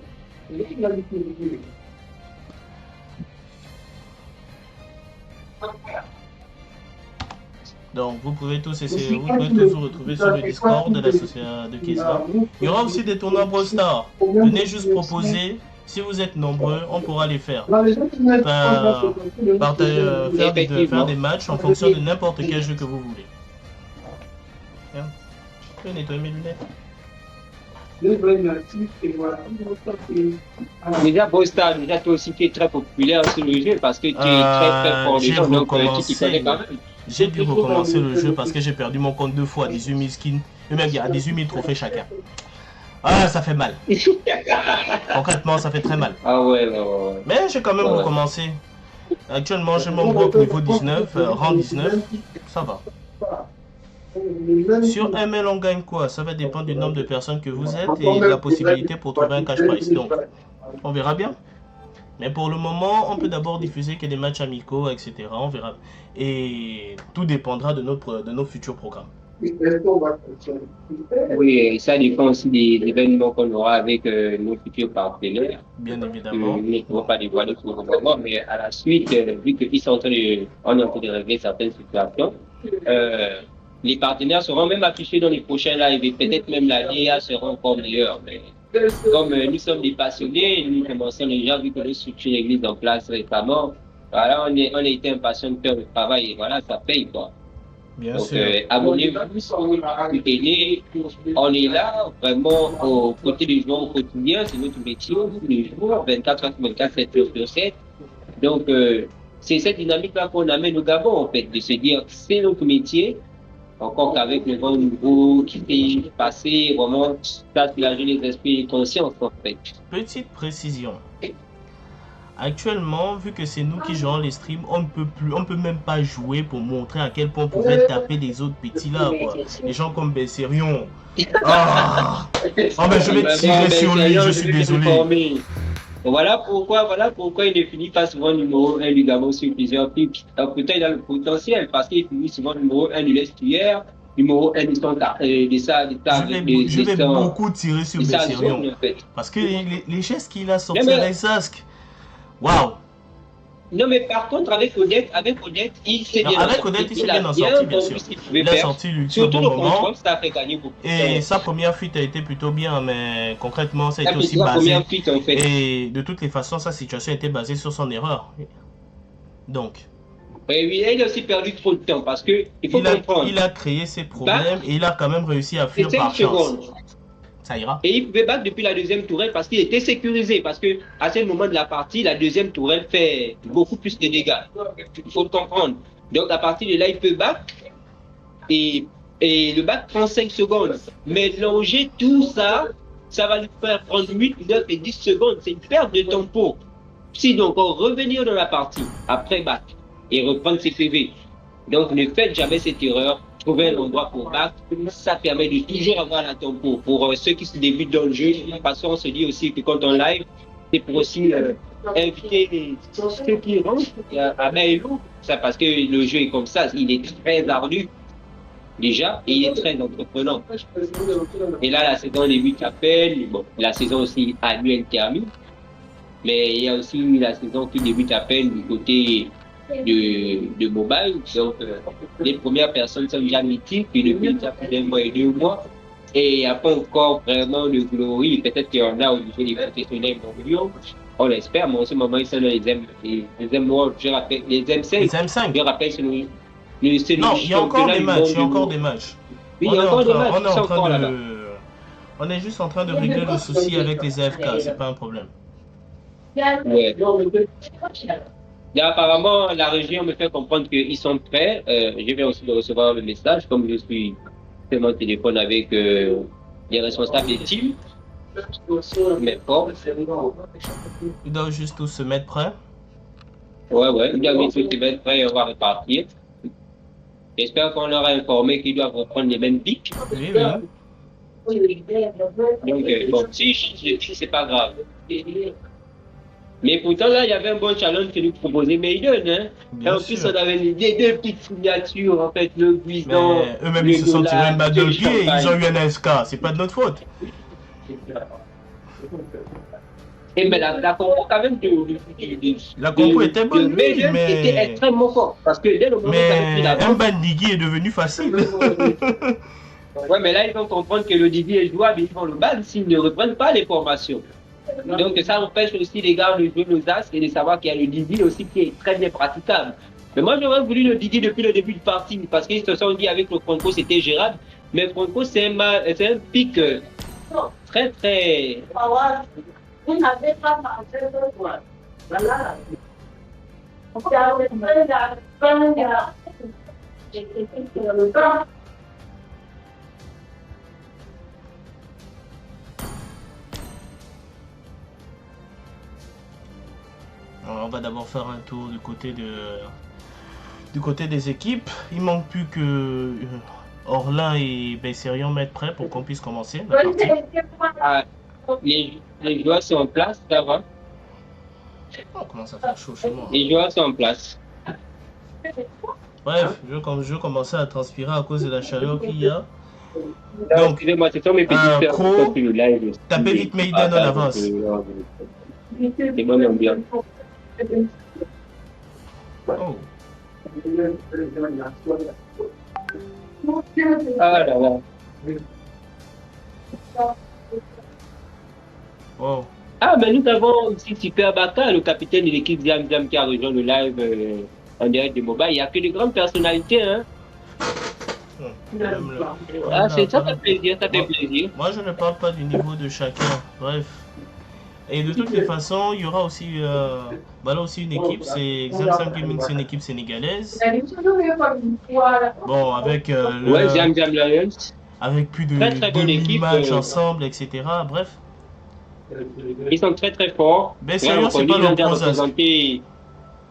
Speaker 2: Donc vous pouvez tous vous retrouver sur le Discord de la société de Keza. Il y aura aussi des tournois Brawl Stars. Venez juste proposer. Si vous êtes nombreux, on pourra les faire. Faire des matchs en fonction de n'importe quel jeu que vous voulez. Je peux nettoyer mes lunettes.
Speaker 1: Déjà, Brawl Stars, toi aussi tu es très populaire sur le jeu parce que tu es très fort les gens, donc tu t'y connais quand même.
Speaker 2: J'ai dû recommencer le jeu parce que j'ai perdu mon compte 2 fois à 18 000 skins. Et même à 18 000 trophées chacun. Ah, ça fait mal. Concrètement, ça fait très mal.
Speaker 1: Ah ouais.
Speaker 2: Mais j'ai quand même recommencé. Actuellement, j'ai mon groupe niveau 19, rang 19. Ça va. Sur ML, on gagne quoi? Ça va dépendre du nombre de personnes que vous êtes et de la possibilité pour trouver un cash prize. Donc, on verra bien. Mais pour le moment, on peut d'abord diffuser que des matchs amicaux, etc. On verra. Et tout dépendra de nos futurs programmes.
Speaker 1: Oui, ça dépend aussi des événements qu'on aura avec nos futurs partenaires.
Speaker 2: Bien évidemment.
Speaker 1: Nous ne pouvons pas dévoiler pour le moment, mais à la suite, vu qu'ils sont on est en train de régler certaines situations, les partenaires seront même affichés dans les prochains lives et peut-être même la DA sera encore meilleure. Mais comme nous sommes des passionnés, nous commençons déjà, vu que nos structures églises en place récemment, voilà, on a été impatients de faire le travail et voilà, ça paye quoi.
Speaker 2: Bien
Speaker 1: donc,
Speaker 2: sûr.
Speaker 1: Abonnez-vous, aidez, on est là vraiment aux côtés des joueurs au quotidien, c'est notre métier, tous les jours, 24 heures sur 24, 7 jours sur 7. Donc, c'est cette dynamique-là qu'on amène au Gabon, en fait, de se dire, c'est notre métier, encore qu'avec le vent nouveau qui fait passer, vraiment, ça soulager les esprits et conscience, en fait.
Speaker 2: Petite précision. Actuellement, vu que c'est nous qui jouons les streams, on ne peut même pas jouer pour montrer à quel point on pouvait taper les autres petits là, quoi. Les gens comme Besserion. Ah, oh, mais je vais tirer sur lui, je suis désolé.
Speaker 1: Voilà pourquoi il ne finit pas souvent numéro 1 du Gabon sur plusieurs pics. Pourtant, il a le potentiel parce qu'il finit souvent numéro 1 du l'estuaire, numéro 1
Speaker 2: Je vais beaucoup tirer sur Besserion. Parce que les gestes qu'il a sortis avec Zask. Waouh!
Speaker 1: Non, mais par contre, avec Odette, il s'est bien
Speaker 2: sorti. Avec Odette, il s'est bien en sorti, bien sûr. Il a sorti l'ultime au bon moment.
Speaker 1: Ça a fait gagner beaucoup.
Speaker 2: Et sa première fuite a été plutôt bien, mais concrètement, ça a été aussi basé.
Speaker 1: Fuite, en fait.
Speaker 2: Et de toutes les façons, sa situation était basée sur son erreur. Donc.
Speaker 1: Oui, il a aussi perdu trop de temps parce que il faut comprendre.
Speaker 2: Il a créé ses problèmes et il a quand même réussi à fuir par chance. Ça ira.
Speaker 1: Et il pouvait battre depuis la deuxième tourelle parce qu'il était sécurisé. Parce que à ce moment de la partie, la deuxième tourelle fait beaucoup plus de dégâts. Il faut le comprendre. Donc à partir de là, il peut battre. Et le battre prend 5 secondes. Mélanger tout ça, ça va lui faire prendre 8, 9 et 10 secondes. C'est une perte de tempo. Sinon, encore revenir dans la partie, après battre et reprendre ses PV. Donc ne faites jamais cette erreur. Trouver un endroit pour battre, ça permet de toujours avoir la tempo. Pour ceux qui se débutent dans le jeu, parce qu'on se dit aussi que quand on live, c'est pour aussi inviter ceux qui rentrent à Maëlou. Ça parce que le jeu est comme ça, il est très ardu déjà et il est très entreprenant. Et là, la saison débute à peine, bon, la saison aussi annuelle termine, mais il y a aussi la saison qui débute à peine du côté de mobile. Donc, les premières personnes sont déjà mythiques, puis depuis plus d'un mois et 2 mois. Et il n'y a pas encore vraiment de glory. Peut-être qu'il y en a au niveau des professionnels mondiaux. On l'espère, mais en ce moment, ils sont dans les M, je rappelle, les M5.
Speaker 2: Les M5.
Speaker 1: Je rappelle, c'est
Speaker 2: non, il y a encore des matchs.
Speaker 1: Oui, il y a encore des matchs qui sont encore là-bas.
Speaker 2: On est juste en train de régler le souci avec les AFK, c'est pas un problème.
Speaker 1: Ouais. Et apparemment, la région me fait comprendre qu'ils sont prêts. Je vais aussi recevoir le message, comme je suis sur mon téléphone avec les responsables des teams. Mais bon.
Speaker 2: Ils doivent juste tous se mettre prêts.
Speaker 1: Ouais, ils doivent tous se mettre prêts et on va repartir. J'espère qu'on leur a informé qu'ils doivent reprendre les mêmes pics.
Speaker 2: Oui.
Speaker 1: Donc, bon, si c'est pas grave. Mais pourtant, là, il y avait un bon challenge que nous proposait Maiden. Hein? Et en plus, on avait les deux petites signatures, en fait, le Guisan.
Speaker 2: Mais eux-mêmes, ils se sont tirés une balle dans le pied, ils ont eu un SK, c'est pas de notre faute.
Speaker 1: Et mais la compo, quand même,
Speaker 2: la compo était bonne, mais
Speaker 1: était extrêmement fort. Parce que dès le moment où
Speaker 2: un Bandigi est devenu facile.
Speaker 1: Ouais, mais là, ils vont comprendre que le Digi est jouable, ils vont le ban s'ils ne reprennent pas les formations. Donc ça empêche aussi les gars de jouer nos as et de savoir qu'il y a le Digi aussi qui est très bien praticable. Mais moi, j'aurais voulu le Digi depuis le début de partie parce qu'ils se sont dit avec le Franco, c'était gérable. Mais Franco, c'est un pic très, très... Vous n'avez pas marché ce soir. Voilà.
Speaker 2: On va d'abord faire un tour du côté des équipes. Il manque plus que Orlin et Besserion mettre prêts pour qu'on puisse commencer la partie.
Speaker 1: Les joueurs sont en place, ça va.
Speaker 2: On commence à faire chaud chez moi.
Speaker 1: Les joueurs sont en place.
Speaker 2: Bref, je commençais à transpirer à cause de la chaleur qu'il y a.
Speaker 1: Donc, excusez-moi, c'est mes petits
Speaker 2: Pro, tapez vite Maiden en avance.
Speaker 1: C'est bon ambiance.
Speaker 2: Oh.
Speaker 1: Ah là là.
Speaker 2: Wow.
Speaker 1: Ah, mais nous avons aussi Super Baka, le capitaine de l'équipe Diam qui a rejoint le live en direct de Mobile. Il n'y a que de grandes personnalités, hein. Ça fait plaisir, ça fait plaisir.
Speaker 2: Moi, je ne parle pas du niveau de chacun. Bref. Et de toutes les façons, il y aura aussi, voilà aussi une équipe, c'est Zamzam Gaming, c'est une équipe sénégalaise. Bon, avec avec plus de 2000 matchs ensemble, etc. Bref.
Speaker 1: Ils sont très très forts.
Speaker 2: Mais sérieux, c'est pas leur
Speaker 1: représenter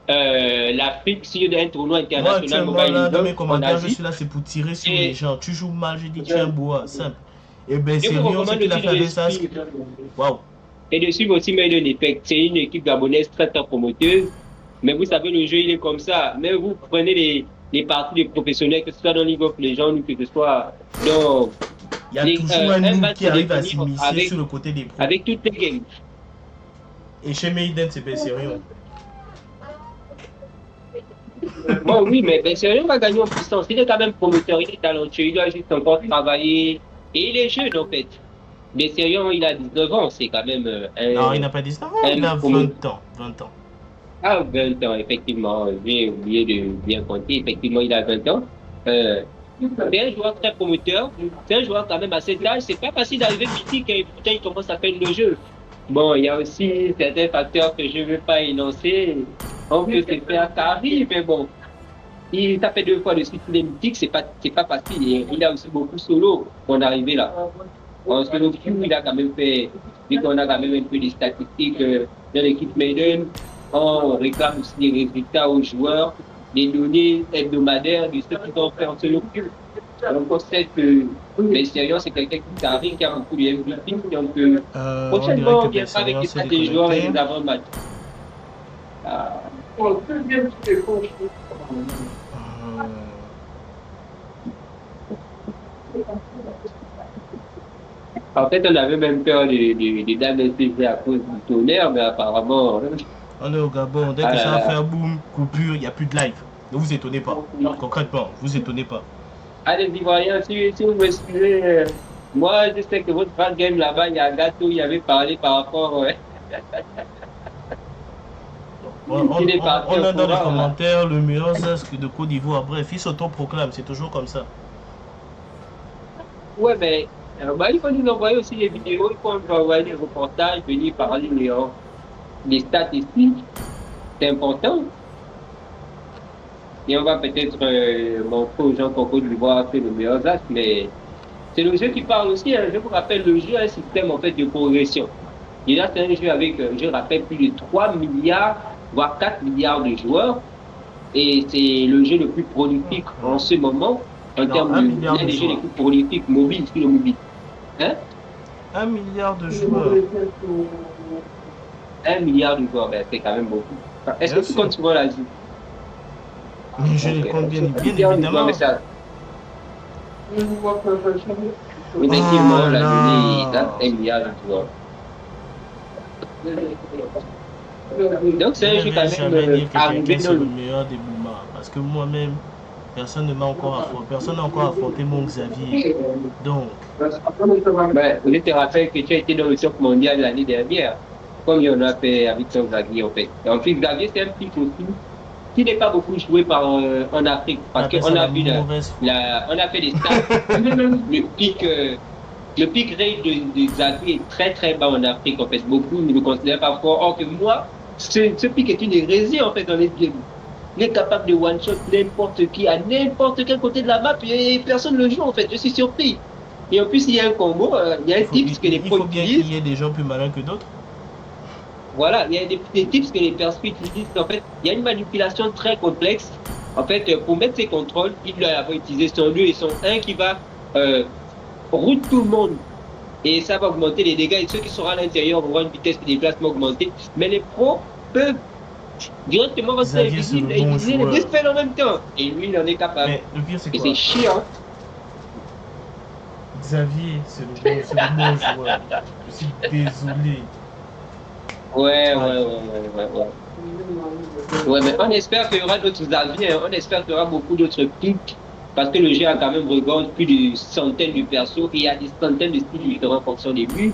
Speaker 1: l'Afrique sur un tournoi international.
Speaker 2: Moi, là, dans mes commentaires, je suis là, c'est pour tirer sur les gens. Tu joues mal, je dis tiens, bois, simple. Et ben sérieux, c'est qu'il a fait avec ça. Waouh.
Speaker 1: Et de suivre aussi Maiden Effect. C'est une équipe gabonaise très très promoteuse. Mais vous savez, le jeu il est comme ça. Mais vous prenez les parties des professionnels, que ce soit dans League of Legends ou que ce soit dans.
Speaker 2: Il y a toujours un noob qui arrive à s'immiscer sur le côté des pros.
Speaker 1: Avec toutes les games.
Speaker 2: Et chez Maiden, c'est Besserion.
Speaker 1: Bon, oui, mais Besserion va gagner en puissance. Il est quand même promoteur, il est talentueux, il doit juste encore travailler. Et il est jeune en fait. Besserion, il a 19 ans, c'est quand même
Speaker 2: non, il n'a pas 19 ans, il a 20 ans. 20 ans.
Speaker 1: Ah, 20 ans, effectivement. J'ai oublié de bien compter. Effectivement, il a 20 ans. C'est un joueur très promoteur. C'est un joueur quand même à cet âge. C'est pas facile d'arriver mythique et pourtant il commence à faire le jeu. Bon, il y a aussi certains facteurs que je ne veux pas énoncer. On peut se faire carré, mais bon. Ça fait 2 fois de suite qu'il est mythique, c'est pas facile. Il a aussi beaucoup solo pour en arriver là. Parce que le Q, il a quand même fait, vu qu'on a quand même un peu des statistiques dans l'équipe Maiden, on réclame aussi des résultats aux joueurs, des données hebdomadaires de ceux qui vont faire en solo Q. Donc on sait que Besserion, c'est quelqu'un qui arrive, qui a beaucoup de MVP. Donc prochainement, on viendra avec des joueurs et des avant-matchs. En fait, on avait même peur des dames d'intégré à cause du tonnerre, mais apparemment...
Speaker 2: On est au Gabon, dès que ça va faire boum, coupure, il n'y a plus de live. Ne vous étonnez pas, concrètement, vous étonnez pas.
Speaker 1: Allez, Ivoiriens, si vous me suivez, moi je sais que votre fan game là-bas, il y a un gâteau, il avait parlé par rapport...
Speaker 2: on a dans les commentaires le meilleur Zask de Côte d'Ivoire, bref, il s'autoproclame, c'est toujours comme ça.
Speaker 1: Ouais, mais il faut nous envoyer aussi des vidéos, il faut nous envoyer des reportages, venir parler des statistiques. C'est important. Et on va peut-être montrer aux gens qu'en Côte d'Ivoire fait le meilleur as, mais c'est le jeu qui parle aussi. Hein. Je vous rappelle, le jeu a un système en fait de progression. Et là, c'est un jeu avec, je rappelle, plus de 3 milliards, voire 4 milliards de joueurs. Et c'est le jeu le plus prolifique en ce moment, en termes de l'un des jeux les plus prolifiques mobiles sur le mobile. Hein?
Speaker 2: 1 milliard de joueurs.
Speaker 1: 1 milliard de joueurs, ben, c'est quand même beaucoup. Est-ce que tu comptes souvent l'Asie?
Speaker 2: Mais je les compte bien évidemment.
Speaker 1: Effectivement, la donnée est 1 milliard de joueurs. Donc c'est un jeu quand même arrivé dans le
Speaker 2: meilleur des moments. Parce que moi-même, personne n'a encore affronté mon Xavier. Donc.
Speaker 1: Ben, je te rappelle que tu as été dans le top mondial l'année dernière. Comme il y en a fait avec son Xavier en fait. En fait, Xavier c'est un pic aussi qui n'est pas beaucoup joué en Afrique. Parce qu'on a vu on a fait des stats. Le pic rate de Xavier est très très bas en Afrique en fait. Beaucoup ne le considèrent pas fort. Or que moi, ce pic est une hérésie en fait dans les games. Il est capable de one-shot n'importe qui à n'importe quel côté de la map et personne ne le joue en fait. Je suis surpris. Et en plus, il y a un combo, il y a un tips que les pros utilisent.
Speaker 2: Il faut bien qu'il y ait des gens plus malins que d'autres.
Speaker 1: Voilà, il y a des tips que les persos utilisent. En fait, il y a une manipulation très complexe. En fait, pour mettre ses contrôles, il doit avoir utilisé son 2 et son 1 qui va route tout le monde. Et ça va augmenter les dégâts. Et ceux qui seront à l'intérieur auront une vitesse de déplacement augmentée. Mais les pros peuvent directement rester invisibles et utiliser les deux spells en même temps. Et lui, il en est capable.
Speaker 2: Mais le pire, c'est quoi?
Speaker 1: Et c'est chiant.
Speaker 2: Xavier, c'est le bon joueur. Je suis désolé.
Speaker 1: Ouais, mais on espère qu'il y aura d'autres avis, hein. On espère qu'il y aura beaucoup d'autres pics, parce que le jeu a quand même regardé plus de centaines de persos et il y a des centaines de styles différents en fonction des buts.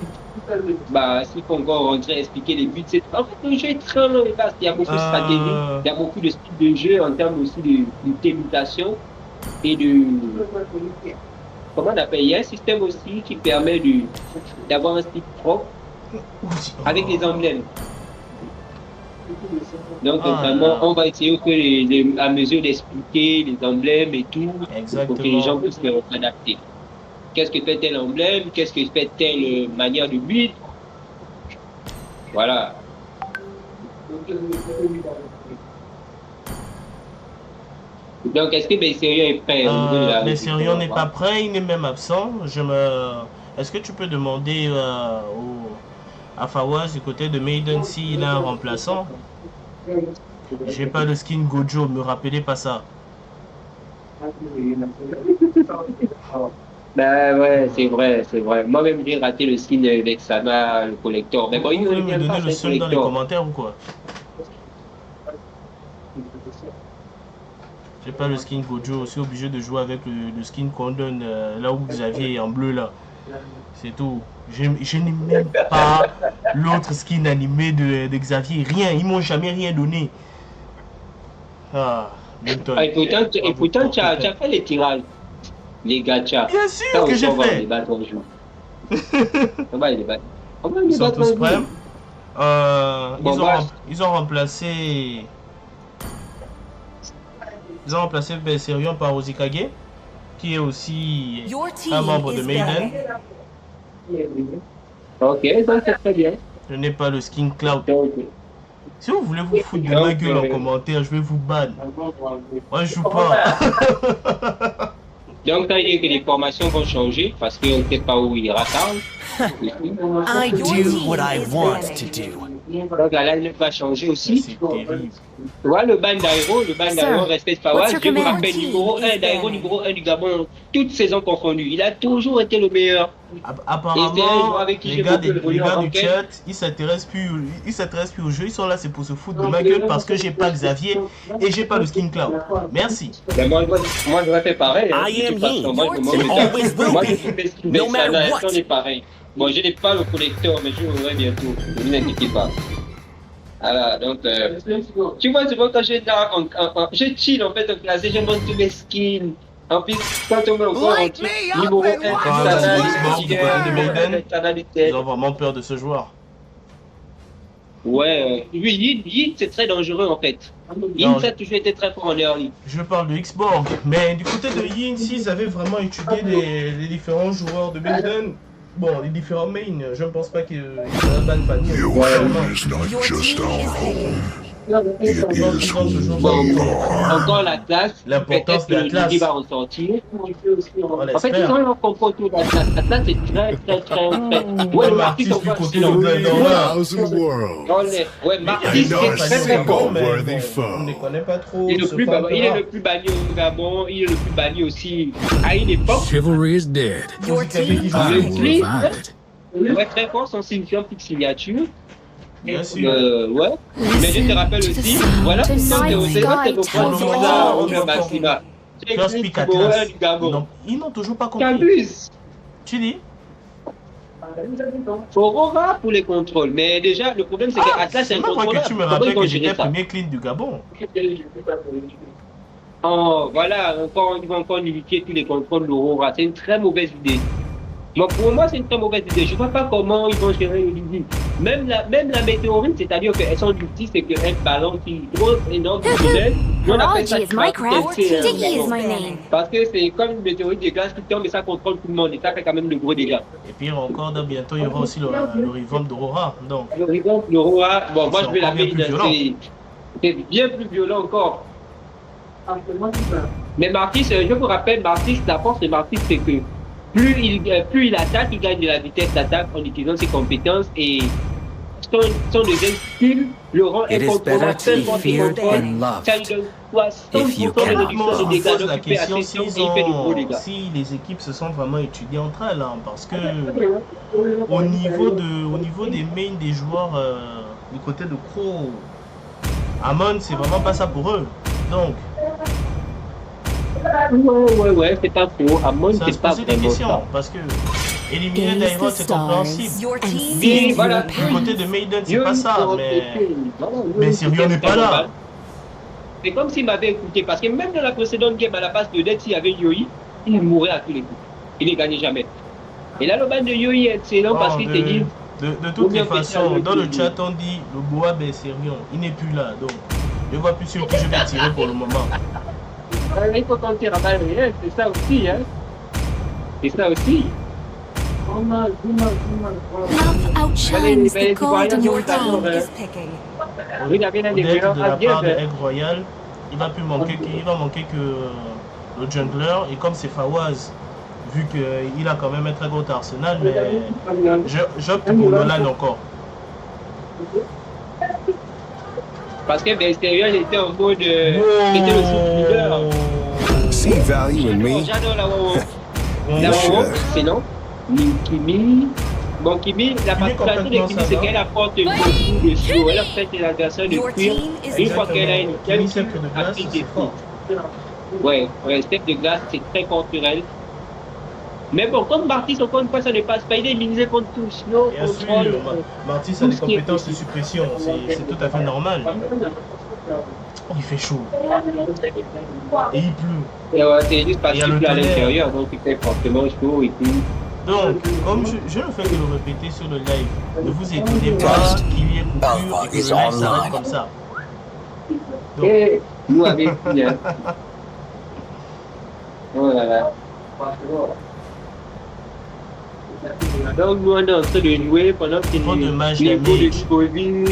Speaker 1: Bah, s'il faut encore rentrer expliquer les buts, en fait, le jeu est très long et vaste. Il y a beaucoup de stratégies, il y a beaucoup de styles de jeu en termes aussi de télémutation et de. Comment on appelle? Il y a un système aussi qui permet d'avoir un style propre avec les emblèmes. Donc vraiment, on va essayer à mesure d'expliquer les emblèmes et tout, pour que les gens puissent s'adapter. Qu'est-ce que fait tel emblème? Qu'est-ce que fait telle manière de build? Voilà. Donc, est-ce que Besserion est prêt?
Speaker 2: Besserion n'est pas prêt, il est même absent. Est-ce que tu peux demander à Fawaz du côté de Maiden s'il a un remplaçant? J'ai pas de skin Gojo, me rappelez pas ça.
Speaker 1: Ben ouais, c'est vrai. Moi-même, j'ai raté le skin avec Sama, le collector. Mais bon,
Speaker 2: vous pouvez me donner le seul dans les commentaires ou quoi? J'ai pas le skin Gojo, aussi obligé de jouer avec le skin qu'on donne là où Xavier est en bleu là. C'est tout. Je n'ai même pas l'autre skin animé de Xavier. Rien, ils m'ont jamais rien donné.
Speaker 1: Milton. Et pourtant tu as fait les tirages. Les gachas.
Speaker 2: Bien sûr que j'ai fait. Ils sont tous prêts. Ils ont remplacé Besserion par Ozikage, qui est aussi un membre de Maiden.
Speaker 1: Ok, donc c'est très bien.
Speaker 2: Je n'ai pas le skin Cloud. Si vous voulez vous foutre de ma gueule en commentaire, je vais vous ban. Moi, je joue pas.
Speaker 1: Donc, ça veut dire que les formations vont changer parce qu'on ne sait pas où il ira Karl.
Speaker 4: I do what I want to do.
Speaker 1: Donc, la line va changer aussi.
Speaker 2: C'est terrible.
Speaker 1: Tu vois, le ban d'Aero respecte Fawaz. Je vous rappelle, numéro 1 d'Aero, numéro 1 du Gabon, toutes saisons confondues. Il a toujours été le meilleur.
Speaker 2: Apparemment, les gars du chat, ils s'intéressent plus au jeu. Ils sont là, c'est pour se foutre de ma gueule parce que j'ai pas Xavier et j'ai pas le skin Cloud. Merci.
Speaker 1: Mais moi, je vais faire pareil. Hein.
Speaker 4: I am he. And always will be. No matter what.
Speaker 1: On est pareil. Bon, je n'ai pas le collecteur, mais je l'aurai bientôt. Ne vous inquiétez pas. Voilà, donc, tu vois, quand je chill en fait en classe, je monte tous mes skins. En plus, quand on met encore en
Speaker 4: Light me up
Speaker 1: numéro
Speaker 4: and
Speaker 1: 1,
Speaker 4: watch
Speaker 2: Quand
Speaker 4: the
Speaker 2: la
Speaker 4: world
Speaker 2: Xbox du côté de Maiden,
Speaker 1: Maiden.
Speaker 2: ils ont vraiment peur de ce joueur.
Speaker 1: Ouais, lui, Yin, c'est très dangereux en fait. Yin,
Speaker 2: Non,
Speaker 1: ça a toujours été très fort en early.
Speaker 2: Je parle de Xborg, mais du côté de Yin, s'ils avaient vraiment étudié les différents joueurs de Maiden, bon, les différents mains, je ne pense pas qu'ils auraient ban Fanny.
Speaker 5: Your home is not just our home. It is who we are.
Speaker 1: Encore la classe,
Speaker 2: L'importance de la
Speaker 1: peut-être que
Speaker 2: classe.
Speaker 1: Lydie va ressortir.
Speaker 2: On
Speaker 1: En fait, ils
Speaker 2: l'espère.
Speaker 1: ont un complot autour de la classe. La classe est très. Ouais,
Speaker 2: Comme
Speaker 1: Marty,
Speaker 2: artiste
Speaker 1: on
Speaker 2: du
Speaker 1: voit
Speaker 2: côté
Speaker 1: sinon.
Speaker 2: de Zelda.
Speaker 5: Thousand worlds.
Speaker 1: Ouais, Marty,
Speaker 5: I
Speaker 1: c'est
Speaker 5: know
Speaker 1: très très
Speaker 5: single
Speaker 1: fort.
Speaker 5: worthy
Speaker 2: On ne
Speaker 5: foe.
Speaker 2: connaît pas trop
Speaker 1: Il est,
Speaker 2: ce
Speaker 1: le plus,
Speaker 2: fan
Speaker 1: il est
Speaker 2: rap.
Speaker 1: le plus banni au Gabon, il est le plus banni aussi à une époque.
Speaker 7: Chivalry is dead.
Speaker 3: Your team
Speaker 7: I
Speaker 1: Le
Speaker 7: will
Speaker 1: clip,
Speaker 7: revive it.
Speaker 1: ouais, très fort, son signifiant petite signature.
Speaker 2: Bien sûr.
Speaker 1: Ouais. Mais je te rappelle aussi, voilà pourquoi c'est aussi
Speaker 2: Pour le moment,
Speaker 1: au Maxima. C'est
Speaker 2: First
Speaker 1: le
Speaker 2: pick
Speaker 1: plus
Speaker 2: à
Speaker 1: beau
Speaker 2: classe.
Speaker 1: du Gabon.
Speaker 2: Non, ils n'ont toujours pas compris.
Speaker 1: Qu'abuse.
Speaker 2: Tu dis
Speaker 1: Aurora pour les contrôles. Mais déjà, le problème c'est que Atlas c'est
Speaker 2: c'est
Speaker 1: un
Speaker 2: pas vrai
Speaker 1: contrôleur.
Speaker 2: que tu me
Speaker 1: Comment
Speaker 2: rappelles
Speaker 1: ils vont
Speaker 2: que
Speaker 1: gérer
Speaker 2: j'étais
Speaker 1: ça?
Speaker 2: premier clean du Gabon.
Speaker 1: Oh, voilà, ils vont encore limiter tous les contrôles d'Aurora. C'est une très mauvaise idée. Donc pour moi, c'est une très mauvaise idée. Je ne vois pas comment ils vont gérer Lydie. Même la météorite, c'est-à-dire qu'elles sont du petit, c'est qu'elles balancent une grosse, énorme tunnel. Nous, on appelle ça
Speaker 3: Biology is Minecraft. Diggy is my
Speaker 1: Diggy.
Speaker 3: name.
Speaker 1: Parce que c'est comme une météorite de glace qui tombe et ça contrôle tout le monde. Et ça fait quand même de gros dégâts.
Speaker 2: Et puis encore, bientôt, il y aura aussi le revamp d'Aurora. Donc,
Speaker 1: Le revamp d'Aurora, bon, moi
Speaker 2: C'est
Speaker 1: je vais la
Speaker 2: encore bien
Speaker 1: mettre
Speaker 2: plus
Speaker 1: dans
Speaker 2: violent.
Speaker 1: c'est bien plus violent encore. Mais Martis, je vous rappelle, Martis, la force de Martis, c'est que plus il attaque, il gagne de la vitesse d'attaque en utilisant ses compétences et son deuxième skill le rend
Speaker 8: It is
Speaker 1: incontrôlable.
Speaker 8: better to be
Speaker 1: Tellement
Speaker 8: feared
Speaker 1: qu'il contrôle,
Speaker 8: than loved.
Speaker 1: ça lui donne 60%
Speaker 8: If you
Speaker 1: de réduction
Speaker 2: honnêtement,
Speaker 1: de
Speaker 2: je me
Speaker 1: dégâts,
Speaker 2: pose
Speaker 1: donc
Speaker 2: la
Speaker 1: il fait
Speaker 2: question
Speaker 1: assez et il fait de gros dégâts.
Speaker 2: si les équipes se sont vraiment étudiées entre elles. Hein, parce que au niveau des mains des joueurs du côté de Crow, Amon, c'est vraiment pas ça pour eux. Donc,
Speaker 1: Ouais, c'est pas faux. À moi,
Speaker 2: ça se
Speaker 1: c'est pas
Speaker 2: poser des
Speaker 1: vraiment
Speaker 2: questions.
Speaker 1: ça.
Speaker 2: Parce que éliminer
Speaker 3: Gaze
Speaker 2: Dairo,
Speaker 3: the
Speaker 2: c'est
Speaker 3: stars
Speaker 2: compréhensible.
Speaker 3: and
Speaker 1: Bien,
Speaker 3: feel
Speaker 1: voilà.
Speaker 3: your
Speaker 2: Du côté
Speaker 3: path.
Speaker 2: de Maiden, c'est pas ça. Mais Sirion n'est pas là.
Speaker 1: C'est comme s'il m'avait écouté, parce que même dans la précédente game à la base de Dead, s'il y avait Yoi, il mourrait à tous les coups. Il ne gagnait jamais. Et là, le ban de Yoi est excellent parce qu'il te dit.
Speaker 2: De toutes les façons, dans le chat, on dit le Boab est Sirion. Il n'est plus là. Donc, je vois plus sur qui je vais tirer pour le moment.
Speaker 1: Il faut tenter à balle réelle, c'est ça aussi, hein. C'est ça aussi.
Speaker 3: Love outshines the gold in your team is picking.
Speaker 1: Regardez là, les
Speaker 2: Peut-être
Speaker 1: violents
Speaker 2: de la
Speaker 1: à bien.
Speaker 2: part de Egg Royal, il va manquer que le jungler. Et comme c'est Fawaz, vu qu'il a quand même un très gros arsenal, mais j'opte pour Nolan encore.
Speaker 1: Parce que Bestiarion était en mode. Était le sous-leader.
Speaker 5: See value in me?
Speaker 1: J'adore la Wawo. La
Speaker 5: You
Speaker 1: Wawo,
Speaker 5: should.
Speaker 1: c'est non. Kimi. Bon, Kimi, la particularité de Kimi, c'est qu'elle apporte beaucoup de slow. Elle a fait les adversaires de
Speaker 3: Your
Speaker 1: cuir.
Speaker 3: team is
Speaker 1: Une fois qu'elle a une
Speaker 2: Kimi, cercle de glace,
Speaker 1: applique
Speaker 2: c'est
Speaker 1: des
Speaker 2: fort.
Speaker 1: Ouais, step de glace, c'est très culturel. Mais bon, comme Martis, encore une fois, ça ne passe pas. Il est immunisé contre tout. Slow,
Speaker 2: Bien sûr,
Speaker 1: contrôle.
Speaker 2: Martis a des compétences de suppression, c'est tout à fait normal. Oh, il fait chaud. Et il pleut.
Speaker 1: Et ouais, c'est juste parce
Speaker 2: Il y a
Speaker 1: qu'il
Speaker 2: le
Speaker 1: pleut à
Speaker 2: tonnerre.
Speaker 1: l'intérieur, donc il fait fortement chaud et tout.
Speaker 2: Donc, comme je ne fais que le répéter sur le live, ne vous étonnez pas qu'il y ait coupure et que le live s'arrête comme ça. Donc,
Speaker 1: Et nous avec lui, hein. Oh là là. Donc nous on est en train de jouer pendant qu'il
Speaker 2: Trop de match
Speaker 1: les goûts de
Speaker 2: damage.
Speaker 1: Covid.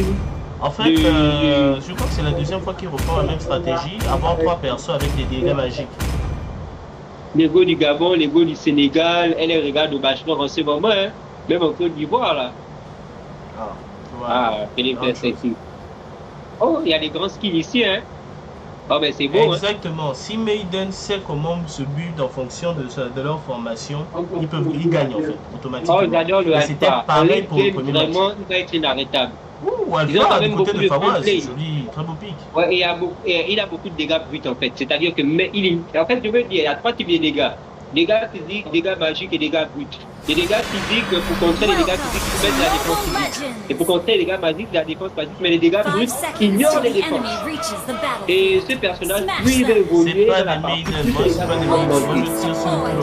Speaker 2: en fait, je crois que c'est la deuxième fois qu'il reprend la même stratégie, avoir 3 persos avec des dégâts magiques.
Speaker 1: Les goûts du Gabon, les goûts du Sénégal, elle les regarde au bachelor en ce moment, hein. Même en Côte d'Ivoire là.
Speaker 2: Ah, tu vois,
Speaker 1: Ah, Philippe
Speaker 2: grande chose.
Speaker 1: sexy. Oh, il y a des grands skills ici, hein. Oh, mais c'est beau, hein.
Speaker 2: Exactement. Si Maiden sait comment se build en fonction de leur formation, ils gagnent en fait, automatiquement.
Speaker 1: Oh, j'adore le
Speaker 2: Et c'était
Speaker 1: Alpha.
Speaker 2: pareil pour le
Speaker 1: Game,
Speaker 2: premier match.
Speaker 1: vraiment, il va être inarrêtable.
Speaker 2: Ouh,
Speaker 1: Ils ont
Speaker 2: Alpha
Speaker 1: quand
Speaker 2: du
Speaker 1: même
Speaker 2: côté
Speaker 1: beaucoup
Speaker 2: de
Speaker 1: de
Speaker 2: Fawaz,
Speaker 1: play.
Speaker 2: c'est joli, très beau pic.
Speaker 1: Ouais, et il a beaucoup de dégâts bruts en fait. C'est-à-dire que mais en fait, je veux dire, il y a 3 types de dégâts. dégâts physiques, dégâts magiques et dégâts bruts. Les dégâts physiques, pour contrer les dégâts physiques, il faut mettre la défense physique. Et pour contrer les dégâts magiques, la défense magique, mais les dégâts bruts,
Speaker 3: 5 seconds
Speaker 1: ignorent
Speaker 3: till
Speaker 1: les
Speaker 3: the
Speaker 1: défenses.
Speaker 3: enemy reaches the battlefield.
Speaker 1: Et ce personnage, lui, il va
Speaker 2: C'est
Speaker 1: évoluer
Speaker 2: pas
Speaker 1: dans la
Speaker 2: des
Speaker 1: partie.
Speaker 2: maiden, moi c'est pas des maiden. Moi je tire sur tout le monde.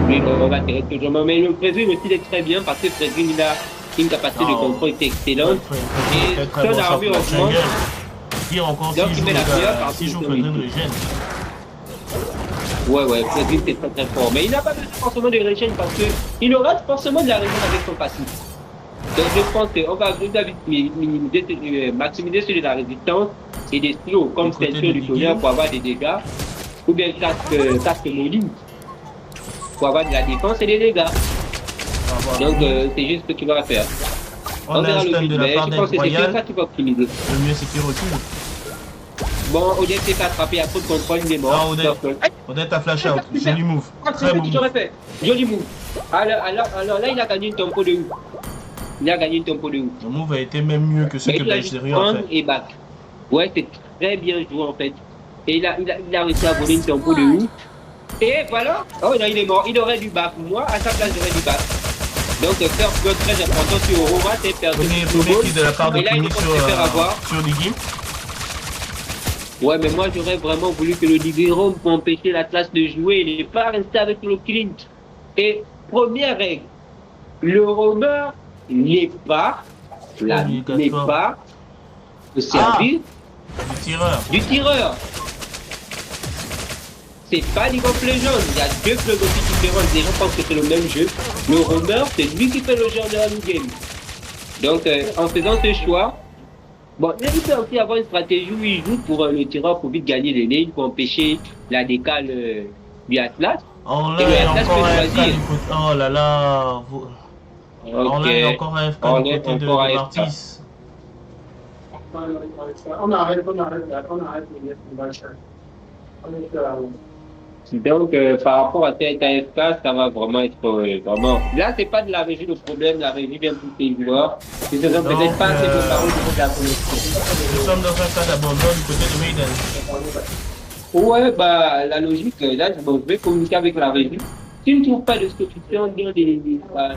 Speaker 1: Oui, on va tirer toujours. Mais le Fredrin aussi, il est très bien parce que Fredrin, il a une capacité de contrôle qui est excellente. Et son armure augmente.
Speaker 2: Pire encore
Speaker 1: Donc, il met la meilleure
Speaker 2: si
Speaker 1: partie
Speaker 2: joue
Speaker 1: de
Speaker 2: Fredrin
Speaker 1: son
Speaker 2: régène.
Speaker 1: Ouais, Fredrin, c'est très très fort. Mais il n'a pas besoin forcément de régène parce qu'il aura forcément de la régène avec son passif. Donc, je pense qu'on va maximiser celui de la résistance et des stylos comme ceinture du tonnerre pour avoir des dégâts. Ou bien casque maudit pour avoir de la défense et des dégâts. Donc, c'est juste ce qu'il va faire.
Speaker 2: On a un stun de la part
Speaker 1: je pense que c'est
Speaker 2: d'Incroyable.
Speaker 1: ça qui va optimiser.
Speaker 2: Le mieux c'est qu'il recule.
Speaker 1: Bon, Odette s'est fait attraper à trop de contrôle, il est mort.
Speaker 2: Ah, Odette a flash out. Joli move.
Speaker 1: Très bon. J'aurais fait. Joli move. Alors là, il a gagné une tempo de ouf. Il a gagné une tempo de ouf.
Speaker 2: Le move a été même mieux que ce que Belgerie a fait.
Speaker 1: Et back. Ouais, c'est très bien joué en fait. Et il a réussi à voler une tempo de ouf. Et voilà. Oh non, il est mort. Il aurait du back. Moi, à sa place, j'aurais du back. Donc, faire bloc très important sur Aurora, c'est perdre.
Speaker 2: Premier kill de la part de Kimi sur Digim.
Speaker 1: Ouais, mais moi j'aurais vraiment voulu que le Digimon pour empêcher la classe de jouer, il n'est pas resté avec le Clint. Et première règle, le roamer n'est pas le service du tireur. C'est pas League of Legends, il y a deux philosophies différentes. Les gens pensent que c'est le même jeu. Le roamer, c'est lui qui fait le genre de la game. Donc, en faisant ce choix, bon, il peut aussi avoir une stratégie où il joue pour le tireur pour vite gagner les lanes, pour empêcher la décale du Atlas.
Speaker 2: Oh là, il y a encore un FK du côté. Oh là là. Oh là, il y a encore un FK du côté de Martis.
Speaker 6: On arrête.
Speaker 1: Donc, par rapport à cette AFK, ça va vraiment être vraiment. Là, c'est pas de la régie le problème, la régie vient pour les joueurs. Ils ne sont peut-être pas assez préparés au niveau de la connexion.
Speaker 2: Nous sommes dans un cas d'abandon du côté de Maiden.
Speaker 1: Ouais, bah, la logique, là, je vais communiquer avec la régie. Si tu ne trouves pas de ce que tu fais, on dit, on va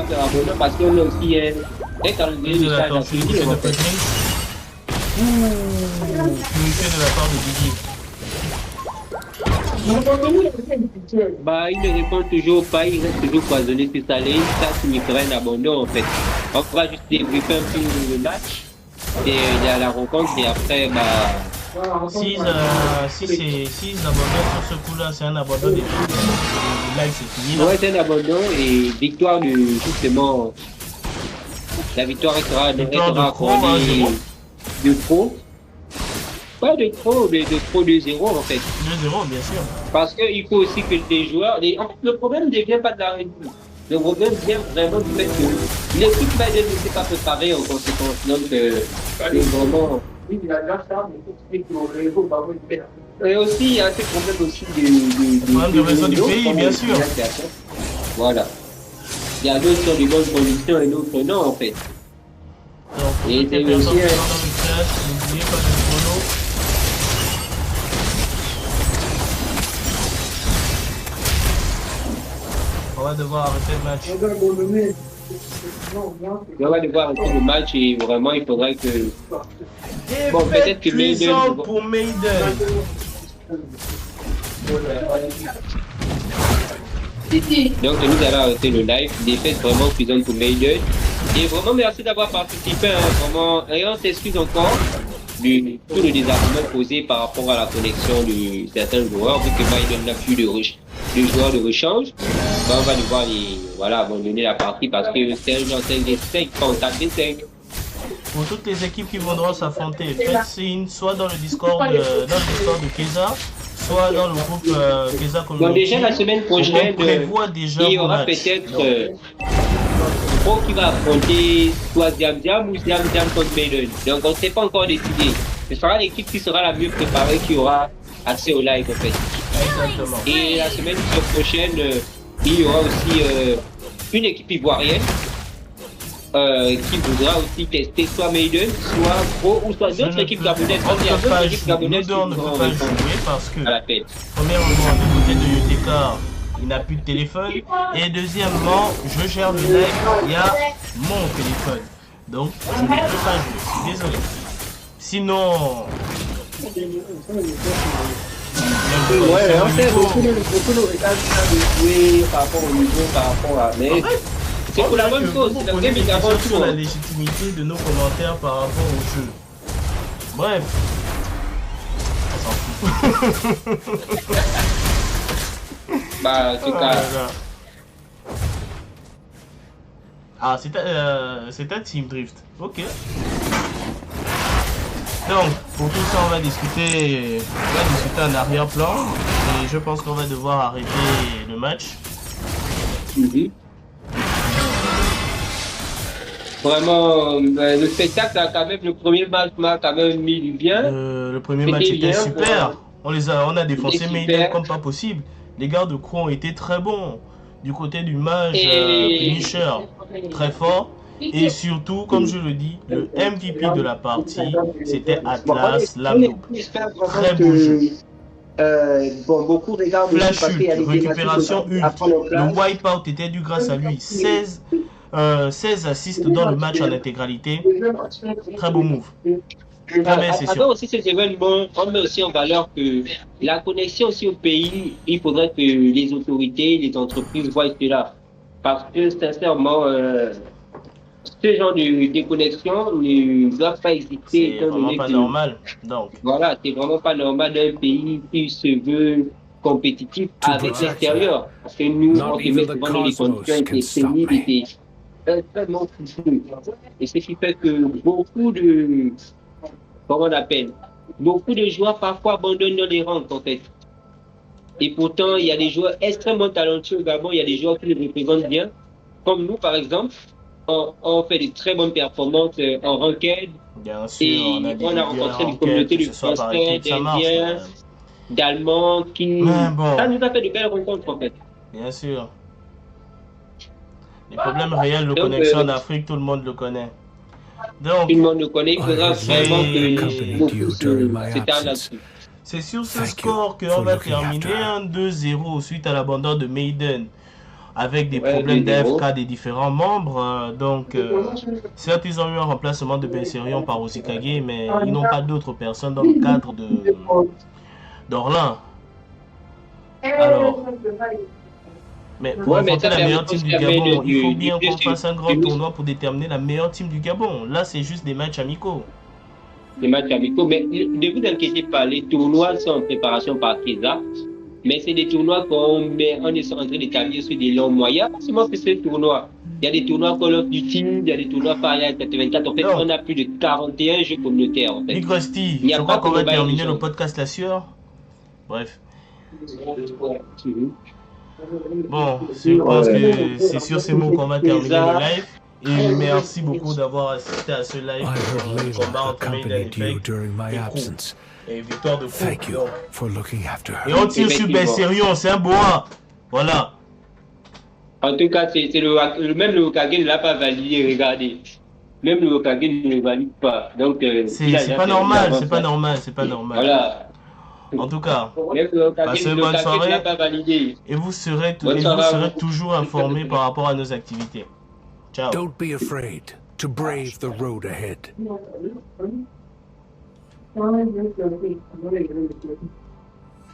Speaker 1: faire abandon parce qu'on a aussi un calendrier de charge à suivre.
Speaker 2: Communiqué de la part de Didi.
Speaker 1: Bah, il ne répond toujours pas, il reste toujours poisonné sur sa ligne, ça signifierait un abandon en fait. On va juste débriefer un peu le match, et il y a la rencontre, et après, bah.
Speaker 2: Si c'est abandon sur ce coup-là, c'est un abandon des trucs. Là, c'est fini. Là.
Speaker 1: Ouais, c'est un abandon et victoire de justement. La victoire restera accordée de Pro. Pas de trop, mais de trop 2-0 en fait.
Speaker 2: 2-0, bien sûr.
Speaker 1: Parce qu'il faut aussi que les joueurs. En fait, le problème ne vient pas de la régie. Le problème vient vraiment du fait que l'équipe Biden ne s'est pas préparée en conséquence. Donc, c'est vraiment. Et aussi, il y a ce problème aussi
Speaker 2: de réseau du pays, bien sûr.
Speaker 1: Voilà. Il y a d'autres qui ont des bonnes conditions et d'autres non en fait.
Speaker 2: Donc,
Speaker 1: et c'est aussi
Speaker 2: n'oubliez pas de chrono. On va devoir arrêter le match.
Speaker 1: On va devoir arrêter le match et vraiment il faudrait que. Bon, peut-être que Maiden.
Speaker 2: Pour Maiden.
Speaker 1: Donc nous allons arrêter le live. Défaite vraiment cuisante pour Maiden. Et vraiment merci d'avoir participé. Vraiment, et on s'excuse encore de tout le désarmement posé par rapport à la connexion de certains joueurs, vu que Maiden n'a plus de joueurs de rechange. Ben, on va devoir abandonner la partie parce que c'est un genre 5 des 5 contact des 5.
Speaker 2: Pour toutes les équipes qui voudront s'affronter, faites signe soit dans le Discord de Keza, soit dans le groupe Keza Community.
Speaker 1: Donc déjà la semaine prochaine,
Speaker 2: il
Speaker 1: y aura peut-être Pro qui va affronter soit Diam ou Diam contre Maiden. Donc on ne s'est pas encore décidé. Ce sera l'équipe qui sera la mieux préparée qui aura accès au live en fait.
Speaker 2: Exactement.
Speaker 1: Et la semaine prochaine, il y aura aussi une équipe ivoirienne qui voudra aussi tester soit Maiden, soit Pro ou soit d'autres équipes gabounaises.
Speaker 2: On
Speaker 1: Il y a
Speaker 2: ne peut
Speaker 1: d'autres
Speaker 2: pas
Speaker 1: équipes
Speaker 2: jouer. Nous
Speaker 1: gabounaises
Speaker 2: deux, on ne
Speaker 1: qui
Speaker 2: peut
Speaker 1: vont
Speaker 2: pas
Speaker 1: répondre
Speaker 2: jouer parce que,
Speaker 1: à l'appel.
Speaker 2: premièrement, du côté de UTK, il n'a plus de téléphone. Et deuxièmement, je gère le live via mon téléphone. Donc, je ne peux pas jouer. Je suis désolé. Sinon...
Speaker 1: Ouais, en fait, beaucoup de regards jouer par rapport au niveau, par rapport à. Mais c'est pour la bonne cause. C'est la game est avant tout.
Speaker 2: Sur la légitimité de nos commentaires par rapport au jeu. Bref. On s'en fout.
Speaker 1: Bah, en tout cas.
Speaker 2: Ah, c'est un Team Drift. Ok. Donc, pour tout ça, on va discuter en arrière-plan. Et je pense qu'on va devoir arrêter le match.
Speaker 1: Vraiment, le spectacle a quand même, le premier match m'a quand même mis du bien.
Speaker 2: Le premier match était
Speaker 1: bien,
Speaker 2: super. On a défoncé
Speaker 1: C'était
Speaker 2: Maiden
Speaker 1: super.
Speaker 2: comme pas possible. Les gars de Croix ont été très bons. Du côté du mage
Speaker 1: Et-
Speaker 2: Punisher, très fort. Et surtout, comme je le dis, le MVP de la partie, c'était Atlas Lamdo. Très beau jeu.
Speaker 1: Bon, beaucoup regardent aussi
Speaker 2: Flash
Speaker 1: parce qu'il y a
Speaker 2: ult,
Speaker 1: des
Speaker 2: récupération
Speaker 1: thématiques à
Speaker 2: ult.
Speaker 1: prendre en place.
Speaker 2: Le wipeout était dû grâce à lui. 16 assists dans le match en intégralité. Très beau move. Jamais, c'est
Speaker 1: Avant
Speaker 2: sûr.
Speaker 1: aussi ces événements, on met aussi en valeur que la connexion aussi au pays, il faudrait que les autorités, les entreprises voient cela. Parce que sincèrement, ce genre de déconnexion ne doit pas exister.
Speaker 2: C'est
Speaker 1: étant
Speaker 2: vraiment
Speaker 1: donné
Speaker 2: pas
Speaker 1: que-
Speaker 2: normal. Donc,
Speaker 1: Voilà, c'est vraiment pas normal d'un pays qui se veut compétitif avec l'extérieur. Parce que nous,
Speaker 7: Not
Speaker 1: on se
Speaker 7: even
Speaker 1: met
Speaker 7: the
Speaker 1: souvent dans des
Speaker 7: cosmos
Speaker 1: conditions
Speaker 7: can
Speaker 1: qui
Speaker 7: stop me.
Speaker 1: étaient extrêmement coûteux. Et ce qui fait que beaucoup de, comment on appelle, beaucoup de joueurs parfois abandonnent dans les rangs en fait. Et pourtant, il y a des joueurs extrêmement talentueux au Gabon, il y a des joueurs qui les représentent bien. Comme nous, par exemple, on fait de très bonnes performances en ranked.
Speaker 2: bien sûr,
Speaker 1: Et
Speaker 2: on a des
Speaker 1: on a
Speaker 2: leaders
Speaker 1: rencontré
Speaker 2: en
Speaker 1: des communautés
Speaker 2: quête,
Speaker 1: de
Speaker 2: que ce soit par
Speaker 1: Français,
Speaker 2: équipe, ça marche.
Speaker 1: d'Indiens, d'Allemands qui.
Speaker 2: Mais bon.
Speaker 1: Ça nous a fait de belles rencontres en fait.
Speaker 2: Bien sûr. Les problèmes réels de
Speaker 1: Donc,
Speaker 2: connexion en Afrique, tout le monde le connaît. Donc,
Speaker 1: Tout le monde le connaît, il faudra vraiment que beaucoup
Speaker 7: accompanied
Speaker 1: s'étendent là-dessus.
Speaker 2: c'est sur ce
Speaker 7: Thank
Speaker 2: score
Speaker 7: you
Speaker 2: qu'on
Speaker 7: for
Speaker 2: va
Speaker 7: looking
Speaker 2: terminer
Speaker 7: after
Speaker 2: un 2-0 suite à l'abandon de Maiden. Avec des
Speaker 1: Ouais,
Speaker 2: problèmes
Speaker 1: 2-0.
Speaker 2: d'AFK des différents membres. Donc, certes, ils ont eu un remplacement de Benserion par Ozikage, mais ils n'ont pas d'autres personnes dans le cadre d'Orlin. Alors, mais pour
Speaker 1: Ouais, mais
Speaker 2: affronter
Speaker 1: ça
Speaker 2: la
Speaker 1: permet
Speaker 2: meilleure team
Speaker 1: aussi
Speaker 2: du
Speaker 1: d'amener
Speaker 2: Gabon, il faut
Speaker 1: du
Speaker 2: bien qu'on
Speaker 1: plaisir.
Speaker 2: fasse un grand tournoi pour déterminer la meilleure team du Gabon. Là, c'est juste des matchs amicaux.
Speaker 1: Les matchs amicaux. Mais ne vous inquiétez pas, les tournois sont en préparation par Keza. Mais c'est des tournois on est en train d'établir sur des longs mois. Il y a pas seulement que ces tournois. Il y a des tournois Call of Duty, il y a des tournois Fahrenheit 84. En fait,
Speaker 2: Non.
Speaker 1: on a plus de 41 jeux communautaires. En fait.
Speaker 2: Big Rusty,
Speaker 1: Il y a
Speaker 2: je
Speaker 1: pas
Speaker 2: crois qu'on
Speaker 1: de
Speaker 2: va
Speaker 1: Mobile
Speaker 2: terminer
Speaker 1: Legends.
Speaker 2: le podcast La Sueur. Bref. Bon, je pense que c'est sur ces mots qu'on va terminer le live. Et merci beaucoup d'avoir assisté à ce live
Speaker 7: I heard
Speaker 2: sur le
Speaker 7: Layla
Speaker 2: combat entre Maiden
Speaker 7: accompanied you
Speaker 2: Effect
Speaker 7: during my
Speaker 2: et Crew.
Speaker 7: absence.
Speaker 2: Et victoire de Crew.
Speaker 7: Thank you
Speaker 2: Donc,
Speaker 7: for looking after
Speaker 2: et
Speaker 7: her.
Speaker 2: on tire sur Benserion, c'est un bois. Voilà.
Speaker 1: En tout cas, c'est même le Hokage ne l'a pas validé, regardez. Même le Hokage ne le valide pas. Donc,
Speaker 2: C'est pas normal, c'est pas normal, c'est pas normal.
Speaker 1: Voilà.
Speaker 2: En tout cas,
Speaker 1: Même le Hokage,
Speaker 2: Passez
Speaker 1: le
Speaker 2: bonne
Speaker 1: Hokage
Speaker 2: soirée.
Speaker 1: ne l'a pas validé.
Speaker 2: et vous serez
Speaker 1: Bonne soirée.
Speaker 2: toujours informés par rapport à nos activités. Ciao.
Speaker 7: Don't be afraid to brave the road ahead.
Speaker 6: No,